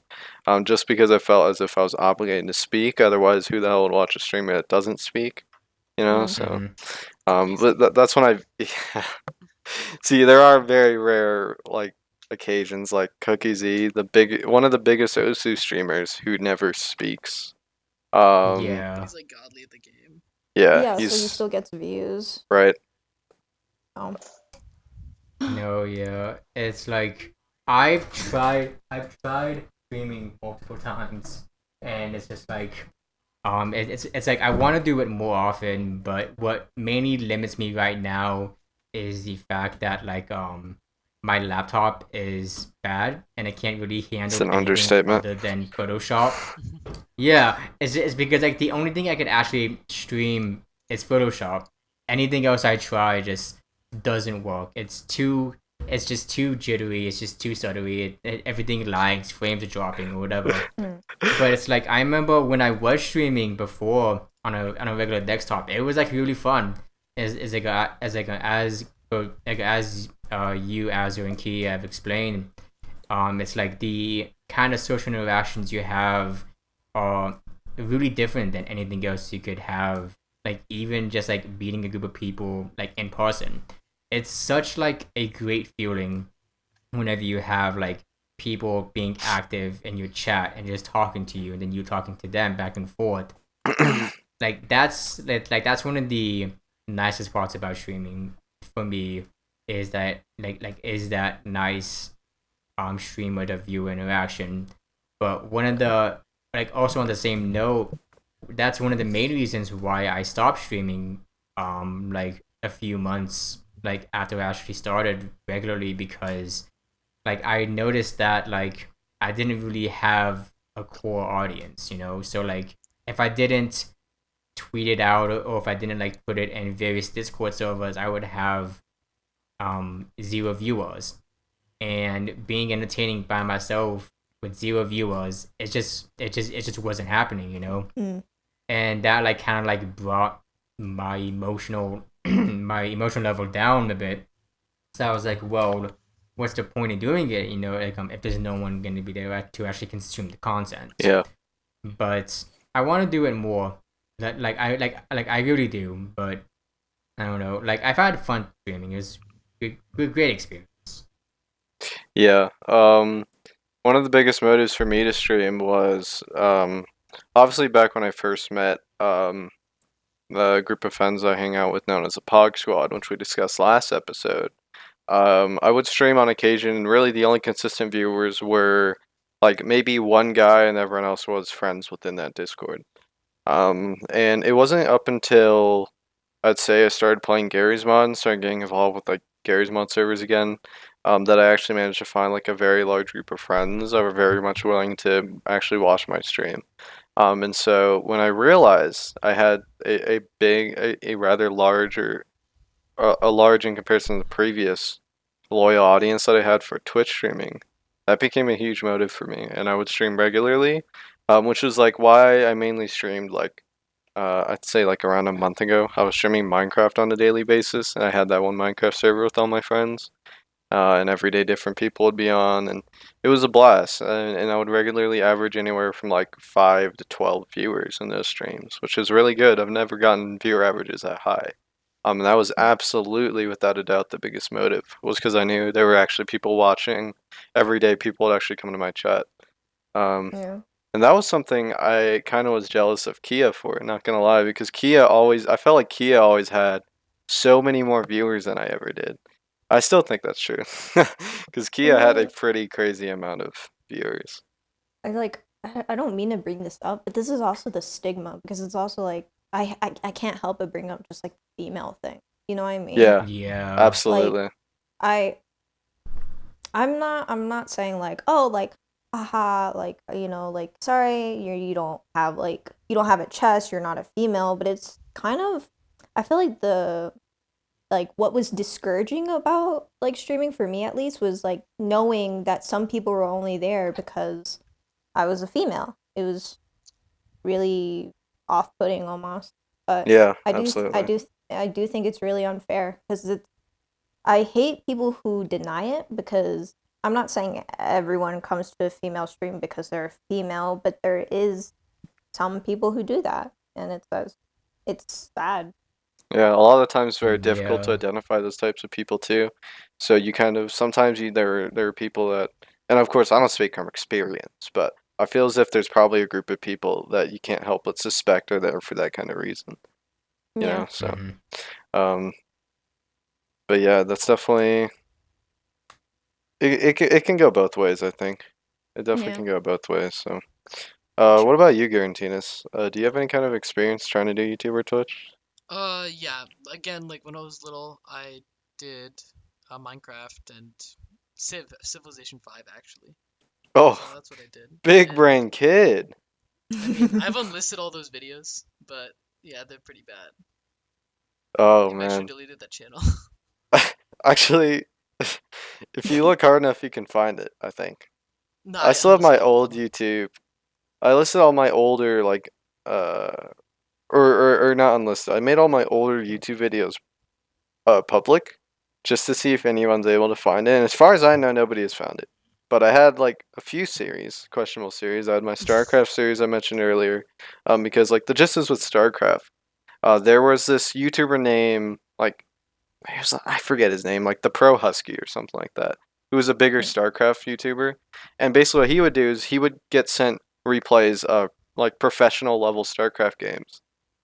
Just because I felt as if I was obligated to speak. Otherwise, who the hell would watch a streamer that doesn't speak? You know. Mm. So, Mm-hmm. but Crazy. that's when I see. There are very rare like occasions, like Cookie Z, one of the biggest Osu streamers who never speaks. But Yeah. he's like godly at the game. Yeah, Yeah, so he he's still gets views. right. Oh. No, yeah. It's like I've tried streaming multiple times, and it's just like it's like I want to do it more often, but what mainly limits me right now is the fact that like my laptop is bad and it can't really It's handle an anything understatement. other than Photoshop. Yeah, it's because like the only thing I can actually stream is Photoshop. Anything else I try just doesn't work. It's just too jittery. It's just too stuttery. Everything lags, frames are dropping or whatever. Mm. But it's like I remember when I was streaming before on a regular desktop, it was like really fun. As you Azure and Key have explained, it's like the kind of social interactions you have are really different than anything else you could have. Like even just like meeting a group of people like in person, it's such like a great feeling whenever you have like people being active in your chat and just talking to you and then you talking to them back and forth. That's one of the nicest parts about streaming for me is that is that nice streamer to viewer interaction. But one of the like also on the same note, that's one of the main reasons why I stopped streaming like a few months like after I actually started regularly, because like I noticed that like I didn't really have a core audience, you know. So like if I didn't tweet it out, or if I didn't like put it in various Discord servers, I would have zero viewers. And being entertaining by myself with zero viewers, it just wasn't happening, you know. Mm. And that like kind of like brought my emotional my emotional level down a bit. So I was like, well, what's the point of doing it? You know, like if there's no one going to be there to actually consume the content. Yeah. But I want to do it more. That like I really do. But I don't know. Like I've had fun streaming. It was great experience. Yeah. One of the biggest motives for me to stream was obviously back when I first met the group of friends I hang out with known as the Pog Squad, which we discussed last episode. I would stream on occasion, and really the only consistent viewers were like maybe one guy, and everyone else was friends within that Discord. And it wasn't up until I'd say I started playing Gary's Mod and started getting involved with like Gary's Mod servers again, that I actually managed to find like a very large group of friends that were very much willing to actually watch my stream. And so when I realized I had a rather large or a large in comparison to the previous loyal audience that I had for Twitch streaming, that became a huge motive for me, and I would stream regularly, which was like why I mainly streamed like I'd say like around a month ago. I was streaming Minecraft on a daily basis, and I had that one Minecraft server with all my friends, and every day different people would be on, and it was a blast. And I would regularly average anywhere from like 5 to 12 viewers in those streams, which is really good. I've never gotten viewer averages that high. And that was absolutely, without a doubt, the biggest motive was because I knew there were actually people watching. Every day, people would actually come to my chat. Um, Yeah. and that was something I kind of was jealous of Kia for, not gonna lie, because I felt like Kia always had so many more viewers than I ever did. I still think that's true, because You Kia had a know, pretty crazy amount of viewers. I don't mean to bring this up, but this is also the stigma, because it's also like I can't help but bring up just like the female thing. You know what I mean? Yeah, Yeah. Like absolutely. I I'm not saying like, oh, like haha, like, like, sorry, you don't have a chest, you're not a female, but it's kind of, I feel like what was discouraging about like streaming for me at least was like knowing that some people were only there because I was a female. It was really off-putting almost. But Yeah, I do I absolutely. do I do think it's really unfair because I hate people who deny it, because I'm not saying everyone comes to a female stream because they're female, but there is some people who do that, and it's sad. Yeah, a lot of the times it's very difficult to Yeah. identify those types of people too. So you kind of sometimes there are people that, and of course I don't speak from experience, but I feel as if there's probably a group of people that you can't help but suspect are there for that kind of reason. You Yeah. know, so Mhm. um, but yeah, that's definitely it can go both ways. I think it definitely Yeah. can go both ways. So What about you, Garantinas? Do you have any kind of experience trying to do YouTube or Twitch? Yeah. Again, like when I was little, I did Minecraft and Civilization 5 actually. Oh, So that's what I did. big And brain kid. I mean, I've unlisted all those videos, but yeah, they're pretty bad. Oh Maybe I should man. have deleted that channel. Actually, if you look hard enough, you can find it, I think. No, I I still have my unlisted all of old them. YouTube. I listed all my older like uh or not unlisted. I made all my older YouTube videos public just to see if anyone's able to find it. And as far as I know, nobody has found it. But I had like a few series, questionable series. I had my StarCraft series I mentioned earlier, because like the gist is with StarCraft. There was this YouTuber name like I forget his name, like the Pro Husky or something like that, who was a bigger StarCraft YouTuber. And basically, what he would do is he would get sent replays of like professional level StarCraft games.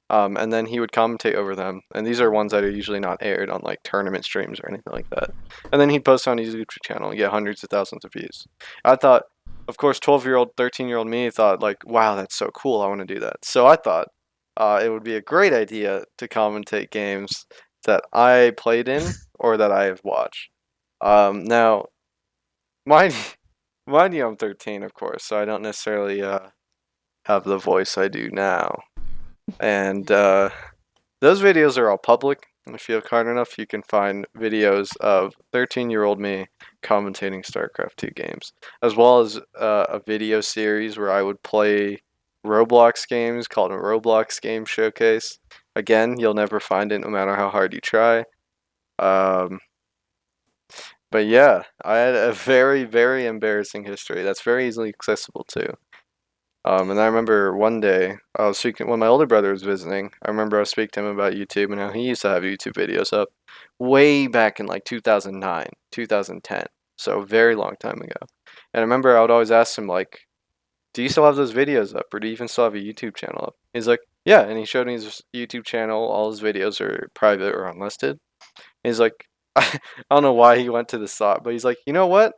And then he would commentate over them. And these are ones that are usually not aired on like tournament streams or anything like that. And then he'd post on his YouTube channel and get hundreds of thousands of views. I thought, of course, 12-year-old, 13-year-old me thought, like, wow, that's so cool. I want to do that. So I thought it would be a great idea to commentate games that I played in or that I have watched. Now, mind, mind you, I'm 13, of course, so I don't necessarily have the voice I do now. And those videos are all public. If you look hard enough, you can find videos of 13-year-old me commentating StarCraft 2 games, as well as a video series where I would play Roblox games called a Roblox Game Showcase. Again, you'll never find it no matter how hard you try. Um, but yeah, I had a very, very embarrassing history that's very easily accessible too. And I remember one day I was speaking when my older brother was visiting. I remember I was speaking to him about YouTube and how he used to have YouTube videos up way back in like 2009, 2010. So a very long time ago. And I remember I would always ask him like, "Do you still have those videos up, or do you even still have a YouTube channel up?" He's like, "Yeah," and he showed me his YouTube channel. All his videos are private or unlisted. And he's like, I don't know why he went to this thought, but he's like, "You know what?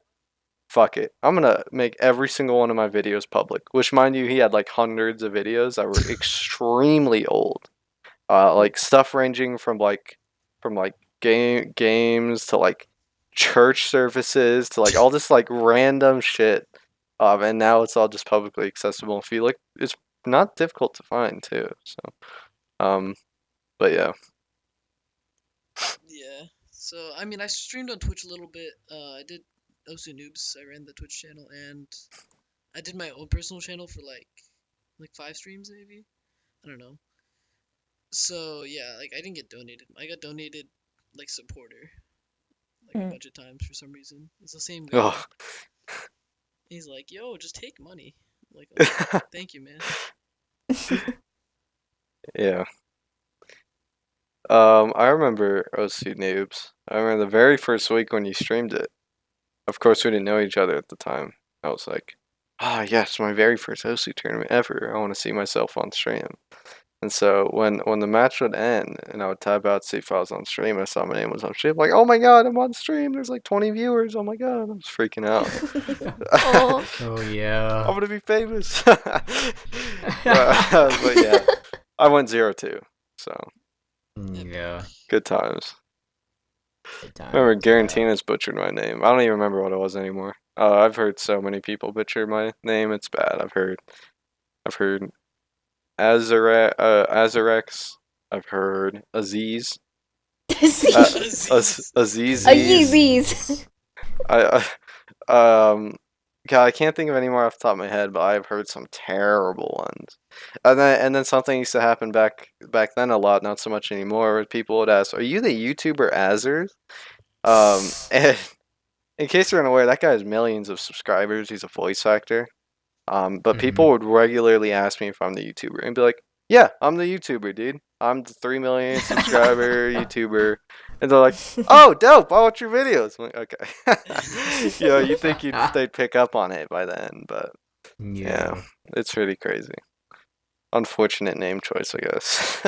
Fuck it. I'm gonna make every single one of my videos public." Which, mind you, he had like hundreds of videos that were extremely old. Like stuff ranging from games to like church services to like all this like random shit. And now it's all just publicly accessible. If you look, it's not difficult to find too. So, um, but yeah. Yeah. So I mean, I streamed on Twitch a little bit. I did OC Noobs. I ran the Twitch channel, and I did my own personal channel for like 5 streams maybe. I don't know. So yeah, like I didn't get donated. I got donated like supporter like a bunch of times for some reason. It's the same guy. Oh. He's like, "Yo, just take money." I'm like, thank you, man. Yeah. I remember OC Noobs. I remember the very first week when you streamed it. Of course, we didn't know each other at the time. I was like, ah, yes, my very first OC tournament ever. I want to see myself on stream. And so when the match would end and I would tab out to see if I was on stream, I saw my name was on stream. Like, oh my god, I'm on stream. There's like 20 viewers. Oh my god, I was freaking out. Oh. Oh yeah. I'm gonna be famous. But yeah, I went 0-2. So Yeah. good times. Good I remember times, yeah. Garantina's butchered my name. I don't even remember what it was anymore. I've heard so many people butcher my name. It's bad. I've heard Azarex. I've heard Aziz. Aziz. Aziz. A Yeezys. God, I can't think of any more off the top of my head, but I've heard some terrible ones. And then something used to happen back then a lot, not so much anymore, where people would ask, "Are you the YouTuber Azers?" And in case you're unaware, that guy has millions of subscribers. He's a voice actor. But people would regularly ask me if I'm the YouTuber and be like, "Yeah, I'm the YouTuber, dude. I'm the 3 million subscriber YouTuber." And they're like, "Oh, dope! I watch your videos." I'm like, okay. You know, you think they'd pick up on it by then, but yeah, it's really crazy. Unfortunate name choice, I guess.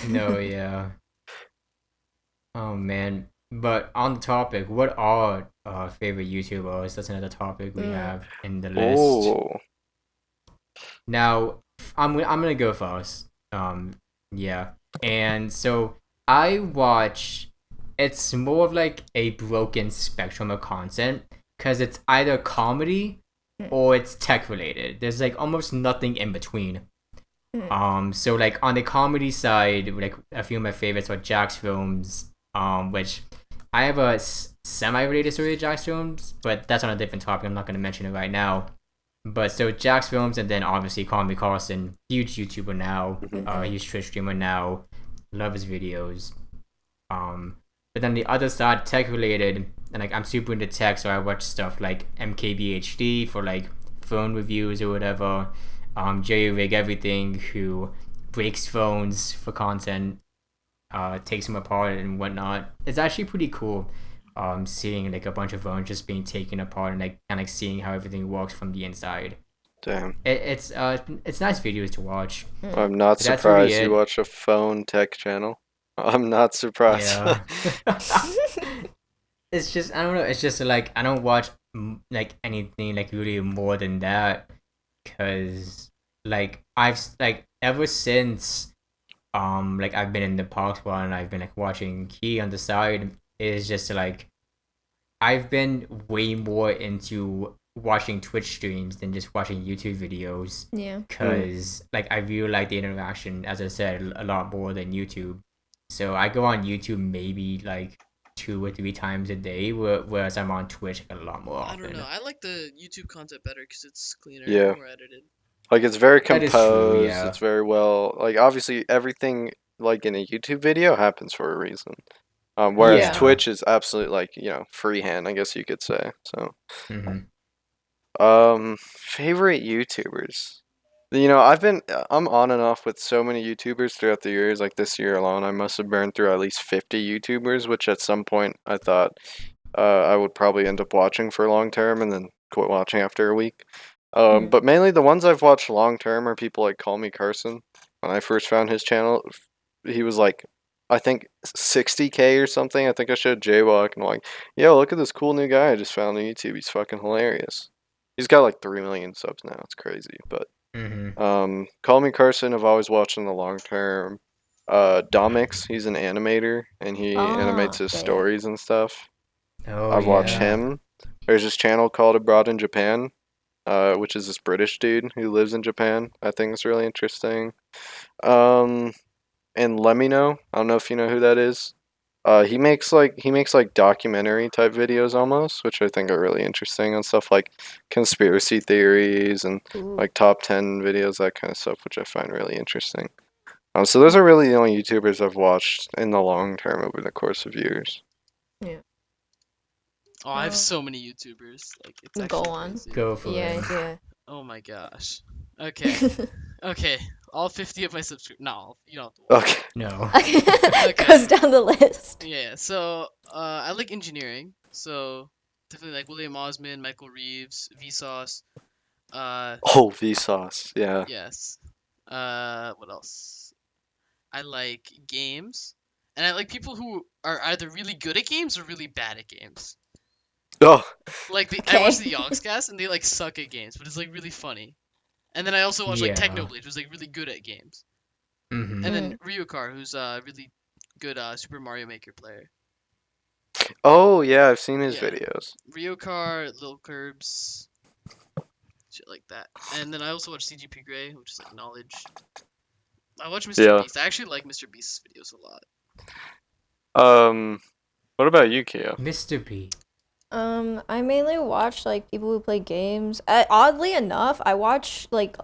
No, yeah. Oh man. But on the topic, what are favorite YouTubers? That's another topic we have in the list. Oh, Now, I'm gonna go first. Yeah, and so I watch. It's more of like a broken spectrum of content because it's either comedy or it's tech related. There's like almost nothing in between. So like on the comedy side, like a few of my favorites are Jack's films. Which I have a semi-related story to Jack's films, but that's on a different topic. I'm not gonna mention it right now. But so Jack's films, and then obviously Call Me Carson, huge YouTuber now, huge Twitch streamer now, love his videos. But then the other side, tech related, and like I'm super into tech, so I watch stuff like MKBHD for like phone reviews or whatever. JWOK Everything, who breaks phones for content, takes them apart and whatnot. It's actually pretty cool. Seeing like a bunch of phones just being taken apart and like kind of seeing how everything works from the inside. Damn. It's nice videos to watch. I'm not But that's really surprised you it. watch a phone tech channel. I'm not surprised. Yeah. It's just I don't know. It's just like I don't watch like anything like really more than that, cause like I've like ever since like I've been in the parks one and I've been like watching Key on the side. Is just like I've been way more into watching Twitch streams than just watching YouTube videos. Yeah. Cause like I really like the interaction, as I said, a lot more than YouTube. So I go on YouTube maybe like 2 or 3 times a day, whereas I'm on Twitch like, a lot more I often. don't know. I like the YouTube content better because it's cleaner, Yeah. more edited. Like it's very That is true, composed. yeah. It's very well. Like obviously everything like in a YouTube video happens for a reason. Whereas Yeah. Twitch is absolute like freehand, I guess you could say. So, favorite YouTubers. I'm on and off with so many YouTubers throughout the years. Like this year alone, I must have burned through at least 50 YouTubers, which at some point I thought I would probably end up watching for long term and then quit watching after a week. But mainly the ones I've watched long term are people like Call Me Carson. When I first found his channel, he was like, I think 60K or something. I think I showed JWOK and I'm like, yo, look at this cool new guy I just found on YouTube. He's fucking hilarious. He's got like 3 million subs now. It's crazy. But Call Me Carson, I've always watched in the long term. Domix, he's an animator and he animates his yeah. stories and stuff. Oh, I've watched yeah. him. There's this channel called Abroad in Japan, which is this British dude who lives in Japan. I think it's really interesting. And Let Me Know. I don't know if you know who that is. He makes like documentary type videos almost, which I think are really interesting on stuff like conspiracy theories and like top 10 videos, that kind of stuff, which I find really interesting. So those are really the only YouTubers I've watched in the long term over the course of years. Oh, I have so many YouTubers. Like it's Go actually on. crazy. Go for it. Yeah. Oh my gosh. Okay. Okay. All 50 of my subscribers. No, you don't have to watch. Okay. No. Okay. Goes down the list. Yeah, so I like engineering. So definitely like William Osmond, Michael Reeves, Vsauce. Oh, Vsauce. Yeah. Yes. What else? I like games. And I like people who are either really good at games or really bad at games. Oh. Like I Okay. watch the Yogscast and they like suck at games, but it's like really funny. And then I also watch like Yeah. Technoblade, who's like really good at games. Mm-hmm. And then Ryukar, who's a really good Super Mario Maker player. Oh, yeah, I've seen his Yeah. videos. Ryukar, Lil Curbs, shit like that. And then I also watch CGP Grey, which is like knowledge. I watch Mr. Yeah. Beast. I actually like Mr. Beast's videos a lot. What about you, Kia? Mr. B. I mainly watch like people who play games. Oddly enough, I watch like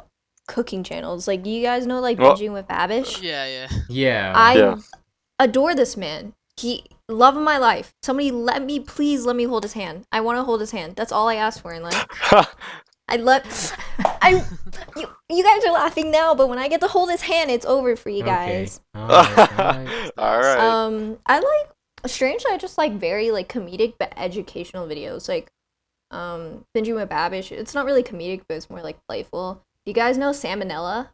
cooking channels. Like you guys know like Well- Binging with Babish. Yeah. Yeah. I Yeah. adore this man. He love of my life. Somebody please let me hold his hand. I want to hold his hand. That's all I ask for in life. You guys are laughing now, but when I get to hold his hand, it's over for you guys. Alright. All right. I like strangely I just like very like comedic but educational videos. Like Binging with Babish. It's not really comedic, but it's more like playful. You guys know Salmonella?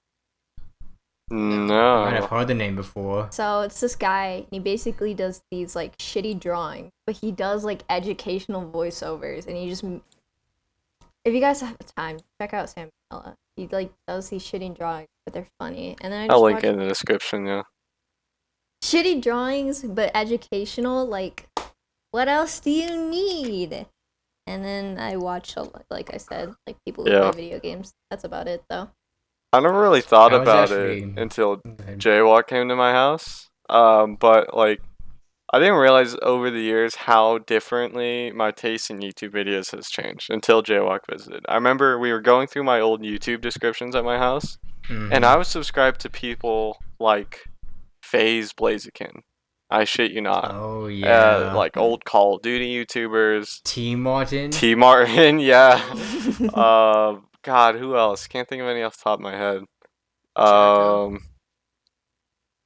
Might have No. heard the name before. So it's this guy, he basically does these like shitty drawings, but he does like educational voiceovers, and he just, if you guys have time, check out Sam. He like does these shitty drawings, but they're funny. And then I I'll just link watch it in the description. Yeah. shitty drawings, but educational. Like, what else do you need? And then I watch, like I said, like people who Yeah. play video games. That's about it, though. I never really thought I was about actually- it until Go ahead. JWOK came to my house. But like, I didn't realize over the years how differently my taste in YouTube videos has changed until JWOK visited. I remember we were going through my old YouTube descriptions at my house, and I was subscribed to people like FaZe Blaziken. I shit you not. Oh yeah. Like old Call of Duty YouTubers. T Martin. T Martin, yeah. God, who else? Can't think of any off the top of my head. Jericho.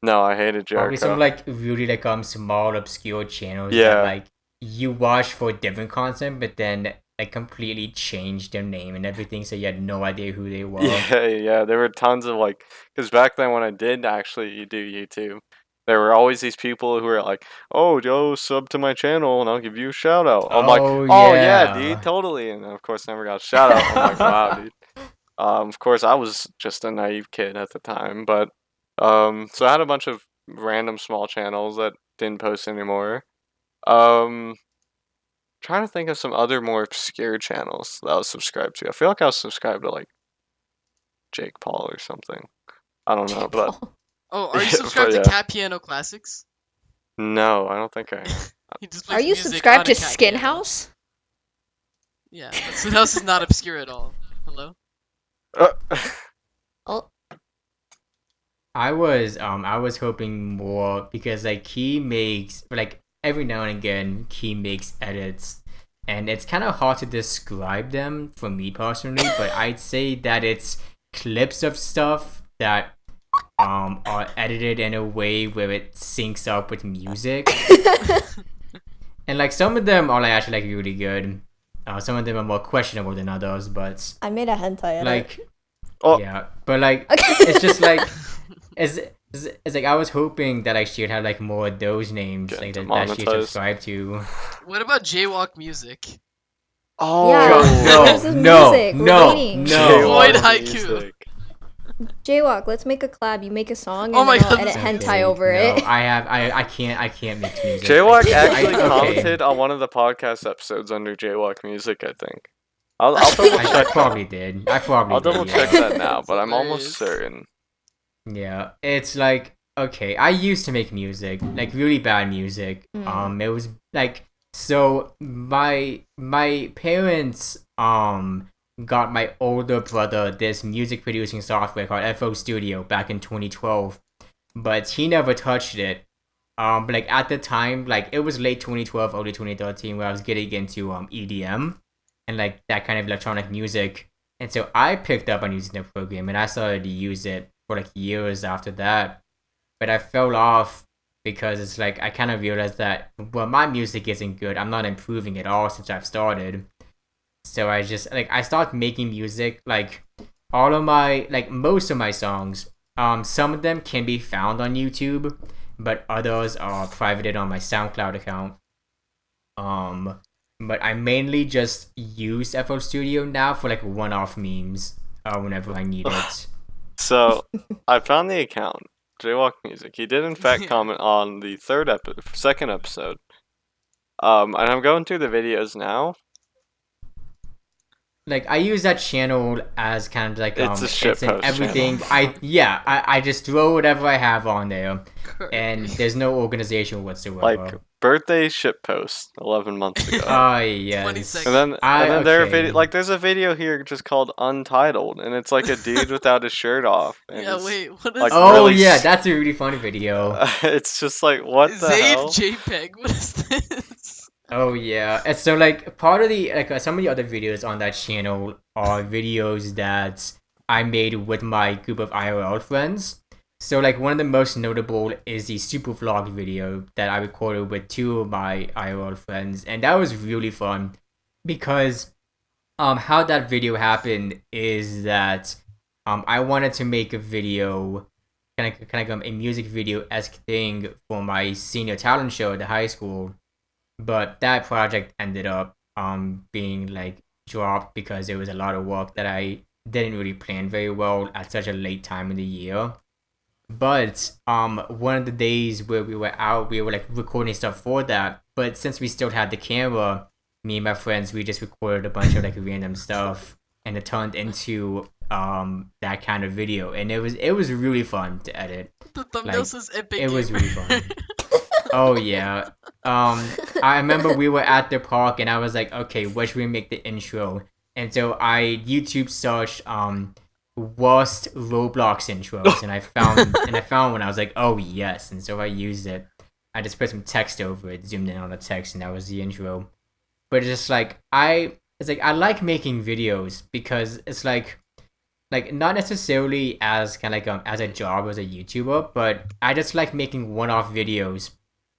No, I hated Probably some Jericho. like really like small obscure channels Yeah. that like you watch for different content, but then like completely changed their name and everything, so you had no idea who they were. Yeah. There were tons of like, because back then when I did actually do YouTube, there were always these people who were like, "Oh, Joe, sub to my channel and I'll give you a shout out." I'm like, Oh, "Oh yeah, yeah. dude, totally." And of course, never got a shout out. I'm like, "Wow, dude." Of course, I was just a naive kid at the time, but so I had a bunch of random small channels that didn't post anymore. Trying to think of some other more obscure channels that I was subscribed to. I feel like I was subscribed to like Jake Paul or something. I don't know, but Oh, are you Yeah, subscribed but to yeah. Cat Piano Classics? no, I don't think I am. He just Are plays you music subscribed on a to cat Skin piano. House? Yeah, Skin House is not obscure at all. Hello? Oh, I was hoping more because like he makes like every now and again he makes edits and it's kind of hard to describe them for me personally, but I'd say that it's clips of stuff that are edited in a way where it syncs up with music. And like some of them are like actually like really good. Some of them are more questionable than others, but I made a hentai edit. like Oh. yeah, but like Okay. it's just like it's like I was hoping that I should have like more of those names Get like that, demonetized. that she subscribed to. What about JWOK Music? Oh Yeah. There's this music. We're waiting. Void JWOK Haiku. music. JWOK, let's make a collab. You make a song and Oh my then I'll God, edit this is hentai over no, it. I can't mix music. JWOK I actually okay. commented on one of the podcast episodes under JWOK music. I think. I'll double I check. probably did. I probably I'll did. double Yeah. check that now, That's but I'm almost hilarious. certain. Yeah, it's like okay. I used to make music, like really bad music. It was like so my parents got my older brother this music producing software called FL Studio back in 2012, but he never touched it. But like at the time, like it was late 2012, early 2013, where I was getting into EDM and like that kind of electronic music. And so I picked up on using the program and I started to use it for like years after that. But I fell off because it's like I kind of realized that well my music isn't good. I'm not improving at all since I've started. So I just like I started making music like all of my like most of my songs. Some of them can be found on YouTube, but others are privated on my SoundCloud account. But I mainly just use FL Studio now for like one-off memes whenever I need it. So I found the account, JWOK Music. He did in fact comment on the second episode. And I'm going through the videos now. Like I use that channel as kind of like It's a it's in shitpost everything. channel. I just throw whatever I have on there, and there's no organization whatsoever. Like birthday shit post 11 months ago. Yes. 20 and seconds. then there are okay. there's a video here just called Untitled, and it's like a dude without his shirt off. And Yeah, it's, wait, what is like, Oh really yeah, s- that's a really funny video. it's just like what the Zayd hell? JPEG? What is this? Oh yeah, and so like part of the like some of the other videos on that channel are videos that I made with my group of IRL friends. So like one of the most notable is the super vlog video that I recorded with two of my IRL friends, and that was really fun because how that video happened is that I wanted to make a video kind of a music video esque thing for my senior talent show at the high school. But that project ended up being like dropped because it was a lot of work that I didn't really plan very well at such a late time in the year. But one of the days where we were out, we were like recording stuff for that. But since we still had the camera, me and my friends, we just recorded a bunch of like random stuff, and it turned into that kind of video, and it was really fun to edit. The thumbnail says epic. It was really fun. Oh yeah. I remember we were at the park, and I was like, okay, what should we make the intro? And so I YouTube searched worst Roblox intros, and I found one. I was like, oh yes, and so I used it. I just put some text over it, zoomed in on the text, and that was the intro. But it's just like I like making videos because it's like not necessarily as kind of like as a job as a YouTuber, but I just like making one-off videos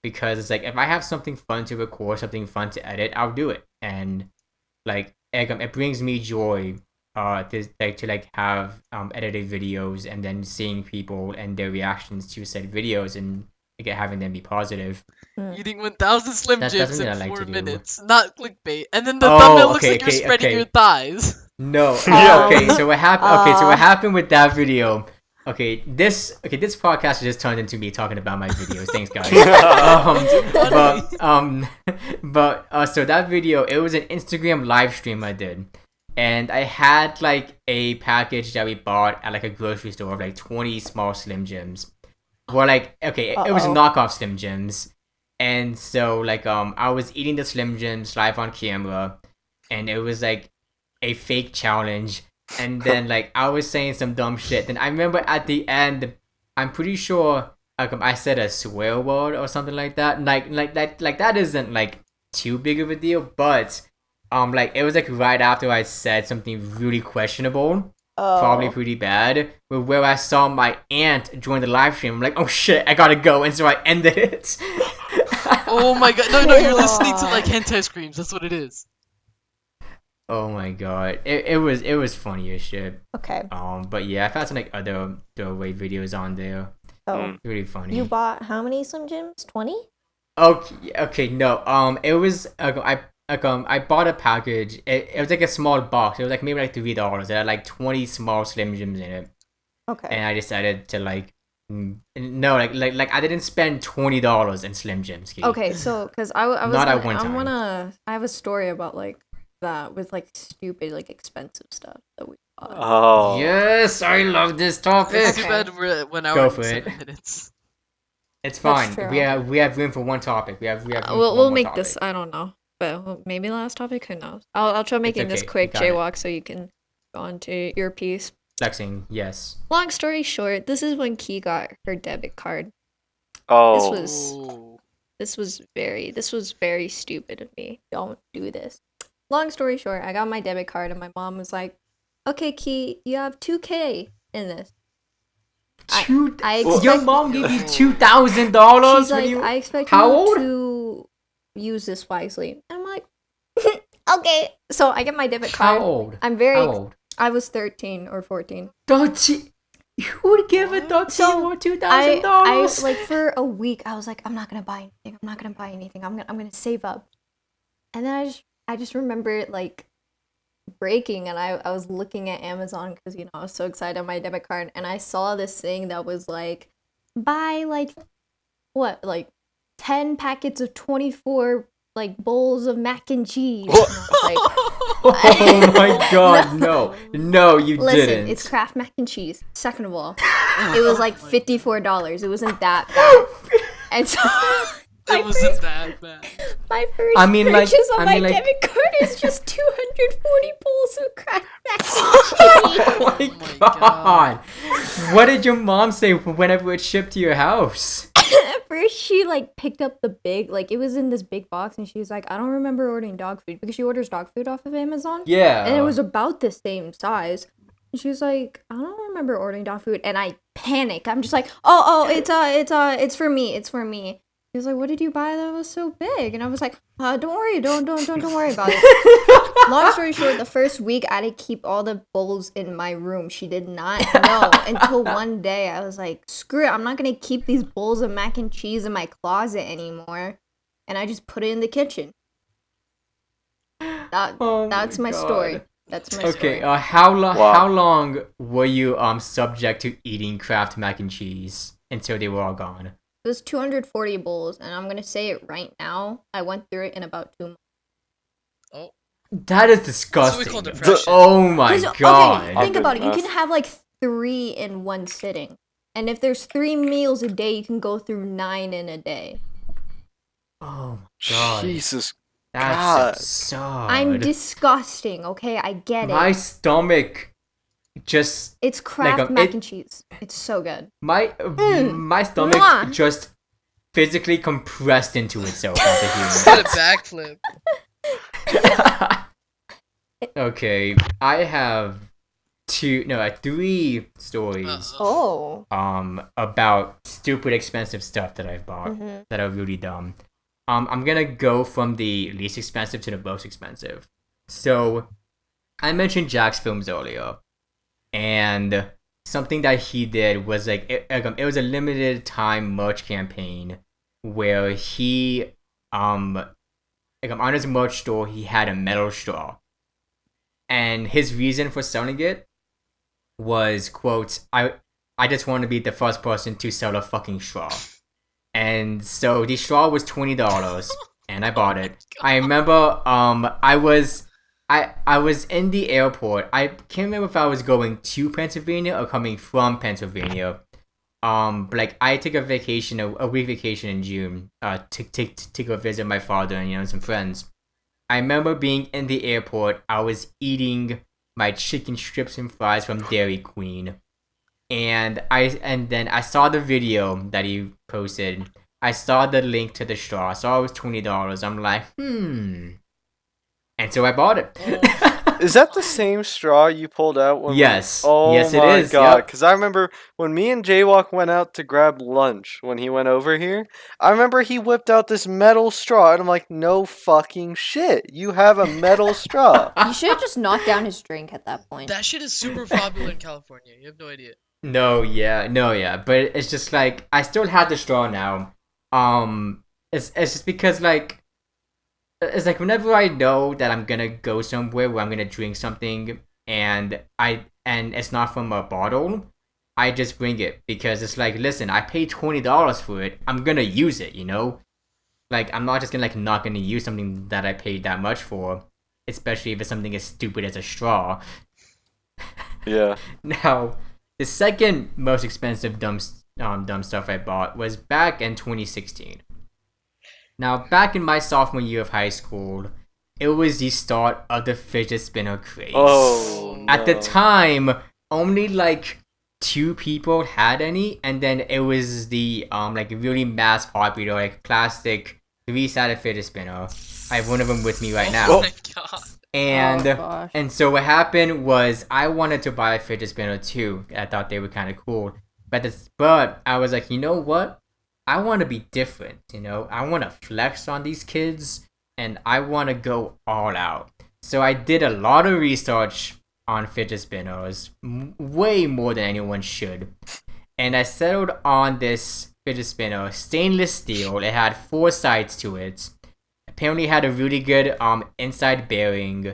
because it's like if I have something fun to record, something fun to edit, I'll do it, and like it brings me joy to have edited videos and then seeing people and their reactions to said videos and like, having them be positive. Eating 1,000 Slim That's Jims something in I like 4 to do. minutes. Not clickbait. And then the Oh, thumbnail looks okay, like you're okay, spreading okay. your thighs. No. Yeah. Okay, so what happened? Okay, so what happened with that video? This podcast just turned into me talking about my videos. Thanks, guys. So that video, it was an Instagram live stream I did, and I had like a package that we bought at like a grocery store of like 20 small Slim Jims. Well, like it was knockoff Slim Jims, and so like I was eating the Slim Jims live on camera, and it was like a fake challenge. And then like I was saying some dumb shit. And I remember at the end, I'm pretty sure I said a swear word or something like that. Like that isn't like too big of a deal, but like it was like right after I said something really questionable, probably pretty bad, where I saw my aunt join the live stream. I'm like, oh shit, I gotta go, and so I ended it. Oh my god, no, you're listening to like hentai screams. That's what it is. Oh my god, it was funny as shit. Okay. But yeah, I've had some like other throwaway videos on there. Oh, Really funny. you bought how many Slim Jims? 20? Okay, no. It was I bought a package. It was like a small box. It was like maybe like $3. It had like 20 small Slim Jims in it, Okay. and I decided to like no, like I didn't spend $20 in Slim Jims. Keith. Okay, so because I was Not gonna, at one time. I have a story about like that with like stupid like expensive stuff that we bought. Oh. Yes, I love this topic. It's too Okay. bad we're at 1 hour Go and for it. 7 minutes. It's That's fine. true. We have room for one topic. We have room for We'll one more make topic. this. I don't know, but maybe last topic. Who knows? I'll try making this okay, quick, you got it. JWOK, so you can go on to your piece. Flexing, yes. Long story short, this is when Key got her debit card. Oh. This was very stupid of me. Don't do this. Long story short, I got my debit card and my mom was like, "Okay, Key, you have 2K in this." I Your expect- mom gave you $2,000. She's like, I expect How you old? to use this wisely. And I'm like, okay. So I get my debit How card. old? I'm very. How old? I was 13 or 14. 13. You would give a 13 So, or I $2,000. like for a week I was like, I'm not gonna buy anything. I'm gonna save up. And then I just remember like breaking, and I was looking at Amazon because I was so excited on my debit card, and I saw this thing that was like, buy like 10 packets of 24 like bowls of mac and cheese. And I was like, Oh my god, no, you listen, didn't. it's Kraft mac and cheese. Second of all, it was like $54. It wasn't that bad. And so It wasn't that bad. my first I mean, like- purchase on I my mean, like- debit card is just 240 bowls of Kraft mac and cheese. Oh my my god. God. What did your mom say whenever it shipped to your house? At first, she like picked up the big, like it was in this big box, and she was like, I don't remember ordering dog food because she orders dog food off of Amazon. Yeah. And it was about the same size. And she was like, I don't remember ordering dog food, and I panic. I'm just like, it's for me. It's for me. She was like, what did you buy that was so big? And I was like, don't worry, don't worry about it. Long story short, the first week I had to keep all the bowls in my room. She did not know until one day I was like, screw it, I'm not gonna keep these bowls of mac and cheese in my closet anymore. And I just put it in the kitchen. Oh That's my God. story. That's my Okay, story. Wow. how long were you subject to eating Kraft mac and cheese until they were all gone? It was 240 bowls, and I'm gonna say it right now. I went through it in about 2 months. Oh, That is that's what we disgusting. call depression. Oh my 'Cause, god. Okay, I've think been about it. You enough. can have like 3 in one sitting, and if there's 3 meals a day, you can go through 9 in a day. Oh my god. Jesus That's God. absurd. I'm disgusting. Okay, I get My it. stomach just It's Kraft like, mac it- and cheese. It's so good. my my stomach Mwah. just physically compressed into itself Just did a after backflip. hearing. Okay, I have 3 stories Oh. about stupid expensive stuff that I've bought Mhm. that are really dumb. I'm gonna go from the least expensive to the most expensive. So I mentioned Jack's films earlier, and something that he did was like it was a limited time merch campaign where he on his merch store he had a metal straw, and his reason for selling it was, quote, I just want to be the first person to sell a fucking straw. And so the straw was $20, and I bought it. I remember I was in the airport. I can't remember if I was going to Pennsylvania or coming from Pennsylvania. But like I took a vacation, a week vacation in June, to go visit my father and some friends. I remember being in the airport. I was eating my chicken strips and fries from Dairy Queen, and then I saw the video that he posted. I saw the link to the straw. I saw it was $20. I'm like, and so I bought it. Is that the same straw you pulled out when Yes. Oh Yes, it my is, god, yep. because I remember when me and JWOK went out to grab lunch when he went over here, I remember he whipped out this metal straw, and I'm like, no fucking shit, you have a metal straw. You should have just knocked down his drink at that point. That shit is super popular in California. You have no idea. No, yeah, but it's just like I still have the straw now. It's just because like it's like whenever I know that I'm gonna go somewhere where I'm gonna drink something and it's not from a bottle, I just bring it because it's like, listen, I paid $20 for it. I'm gonna use it, Like I'm not just gonna not gonna use something that I paid that much for, especially if it's something as stupid as a straw. Yeah. Now, the second most expensive dumb stuff I bought was back in 2016. Now, back in my sophomore year of high school, it was the start of the fidget spinner craze. Oh, At the no. time, only like 2 people had any, and then it was the really mass popular plastic 3-sided fidget spinner. I have one of them with me right now. Oh my god. And gosh. and so what happened was I wanted to buy a fidget spinner too. I thought they were kind of cool, but I was like, you know what? I want to be different. I want to flex on these kids, and I want to go all out. So I did a lot of research on fidget spinners, way more than anyone should, and I settled on this fidget spinner, stainless steel. It had 4 sides to it. Apparently had a really good inside bearing,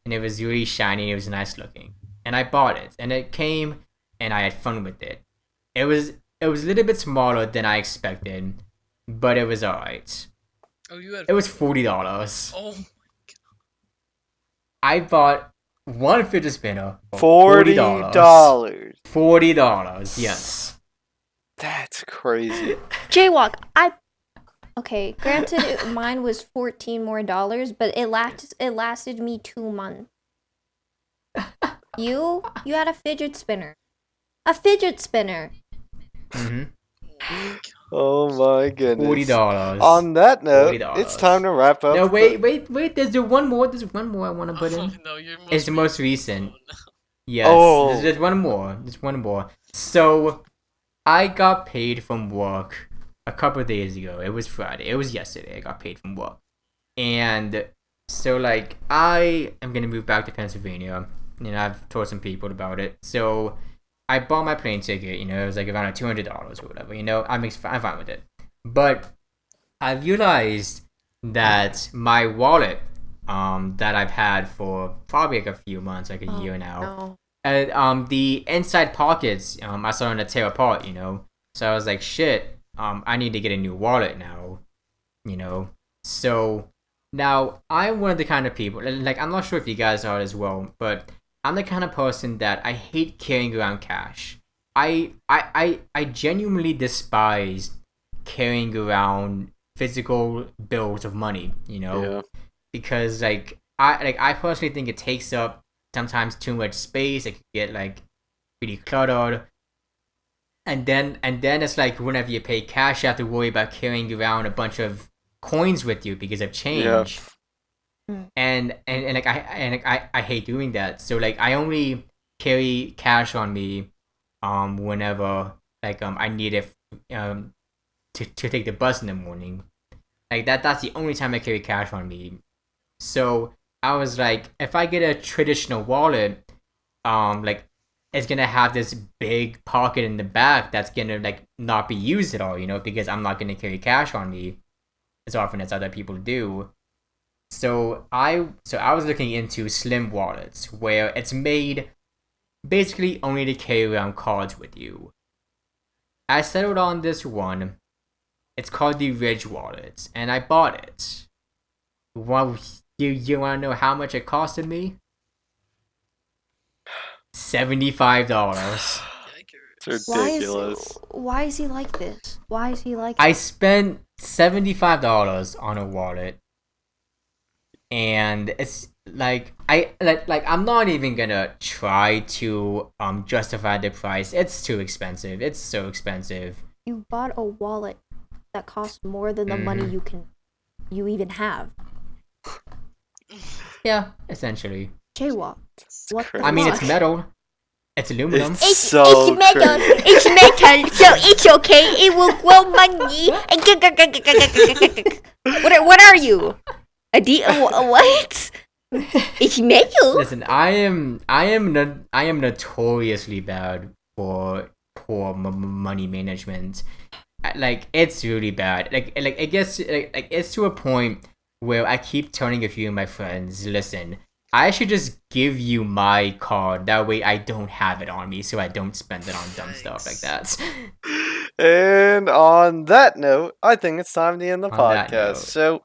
and it was really shiny. It was nice looking, and I bought it, and it came, and I had fun with it. It was a little bit smaller than I expected, but it was alright. Oh, you had. It was $40. Oh, I bought one fidget spinner $40. for $40, yes. That's crazy. JWOK, okay, granted mine was $14 more, but it lasted me 2 months. You had a fidget spinner. A fidget spinner. Oh my goodness. $40. On that note, $40. it's time to wrap up. No, wait. There's one more. There's one more I want to put in. Oh, no, you're It's the most recent. Oh, no. Yes. Oh. There's one more. There's one more. So, I got paid from work a couple of days ago. It was Friday. It was yesterday. I got paid from work. And so, I am going to move back to Pennsylvania. I've told some people about it. So, I bought my plane ticket. It was around $200 or whatever. I'm fine with it. But I realized that my wallet that I've had for probably like a few months, like a year now. No. And the inside pockets, I started to tear apart, So I was like, shit, I need to get a new wallet now, So now I'm one of the kind of people, like I'm not sure if you guys are as well, but I'm the kind of person that I hate carrying around cash. I genuinely despise carrying around physical bills of money, Yeah. because I personally think it takes up sometimes too much space. It can get like pretty cluttered. And then it's like whenever you pay cash, you have to worry about carrying around a bunch of coins with you because of change. And like I hate doing that. So like I only carry cash on me whenever like I need it to take the bus in the morning. Like that's the only time I carry cash on me. So I was like, if I get a traditional wallet, like it's gonna have this big pocket in the back that's gonna like not be used at all, because I'm not gonna carry cash on me as often as other people do. So I was looking into slim wallets where it's made basically only to carry around cards with you. I settled on this one. It's called the Ridge Wallet, and I bought it. Well, you want to know how much it costed me? $75. It's ridiculous. Why is he like this? Why is he like I this? spent $75 on a wallet, and it's like I'm not even gonna try to justify the price. It's too expensive. It's so expensive. You bought a wallet that costs more than the money you even have. Yeah, essentially. JWOK. What the I mean, fuck? it's metal. It's aluminum. It's so metal. crazy. It's metal, so it's okay. It will grow money. What are you? What? It's metal. Listen, I am notoriously bad for poor money management. Like it's really bad. Like I guess like it's to a point where I keep telling a few of my friends, listen, I should just give you my card. That way I don't have it on me, so I don't spend it on dumb stuff like that. And on that note, I think it's time to end the On that podcast. note. So,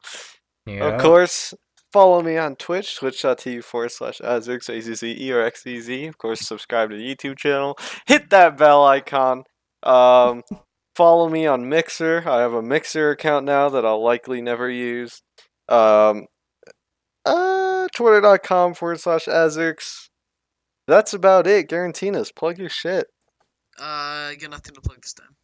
Yeah. of course, follow me on Twitch, twitch.tv/Azix, AZZERXEZ. Of course, subscribe to the YouTube channel. Hit that bell icon. Follow me on Mixer. I have a Mixer account now that I'll likely never use. Twitter.com/Azix. That's about it. Garantinas, plug your shit. I got nothing to plug this time.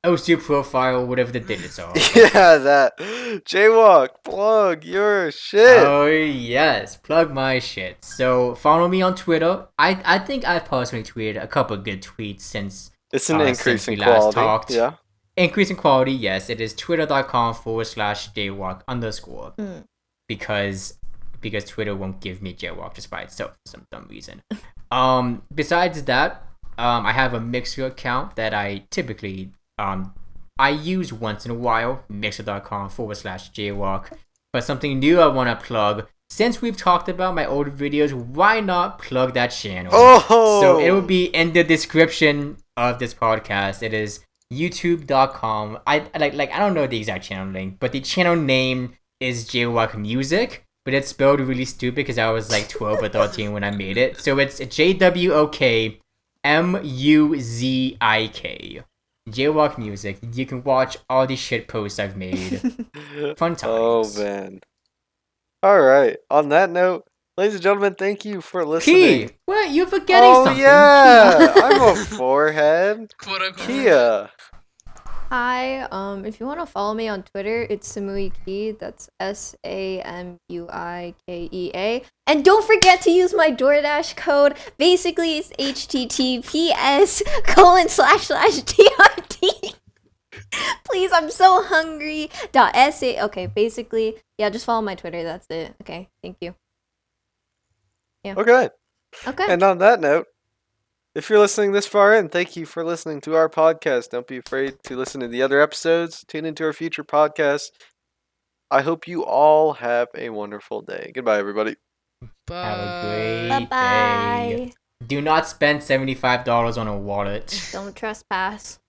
Host your profile, whatever the digits are. Yeah, that. JWOK, plug your shit. Oh yes, plug my shit. So follow me on Twitter. I think I've personally tweeted a couple good tweets since It's an since increase we in last quality. talked. Yeah. Increase in quality, yes. It is twitter.com/JWOK_. Because Twitter won't give me JWOK just by itself for some dumb reason. Besides that, I have a Mixer account that I typically I use once in a while, mixer.com/JWOK. But something new I want to plug, since we've talked about my old videos, why not plug that channel? Oh! So it will be in the description of this podcast. It is youtube.com. I don't know the exact channel link, but the channel name is JWOK Music, but it's spelled really stupid because I was like 12 or 13 when I made it. So it's JWOK MUZIK. JWOK Music. You can watch all the shit posts I've made. Fun times. Oh, man. Alright. On that note, ladies and gentlemen, thank you for listening. Key! What? You're forgetting Oh, something. yeah! I'm a forehead. Quote unquote. Kia. Hi, if you want to follow me on Twitter, it's Samuikea. That's SAMUIKEA. And don't forget to use my DoorDash code. Basically, it's https://DRT. Please, I'm so hungry. .sa. Okay, basically, yeah, just follow my Twitter. That's it. Okay, thank you. Okay. Okay. And on that note, if you're listening this far in, thank you for listening to our podcast. Don't be afraid to listen to the other episodes. Tune into our future podcasts. I hope you all have a wonderful day. Goodbye, everybody. Bye. Have a great Bye day. bye. Do not spend $75 on a wallet. Don't trespass.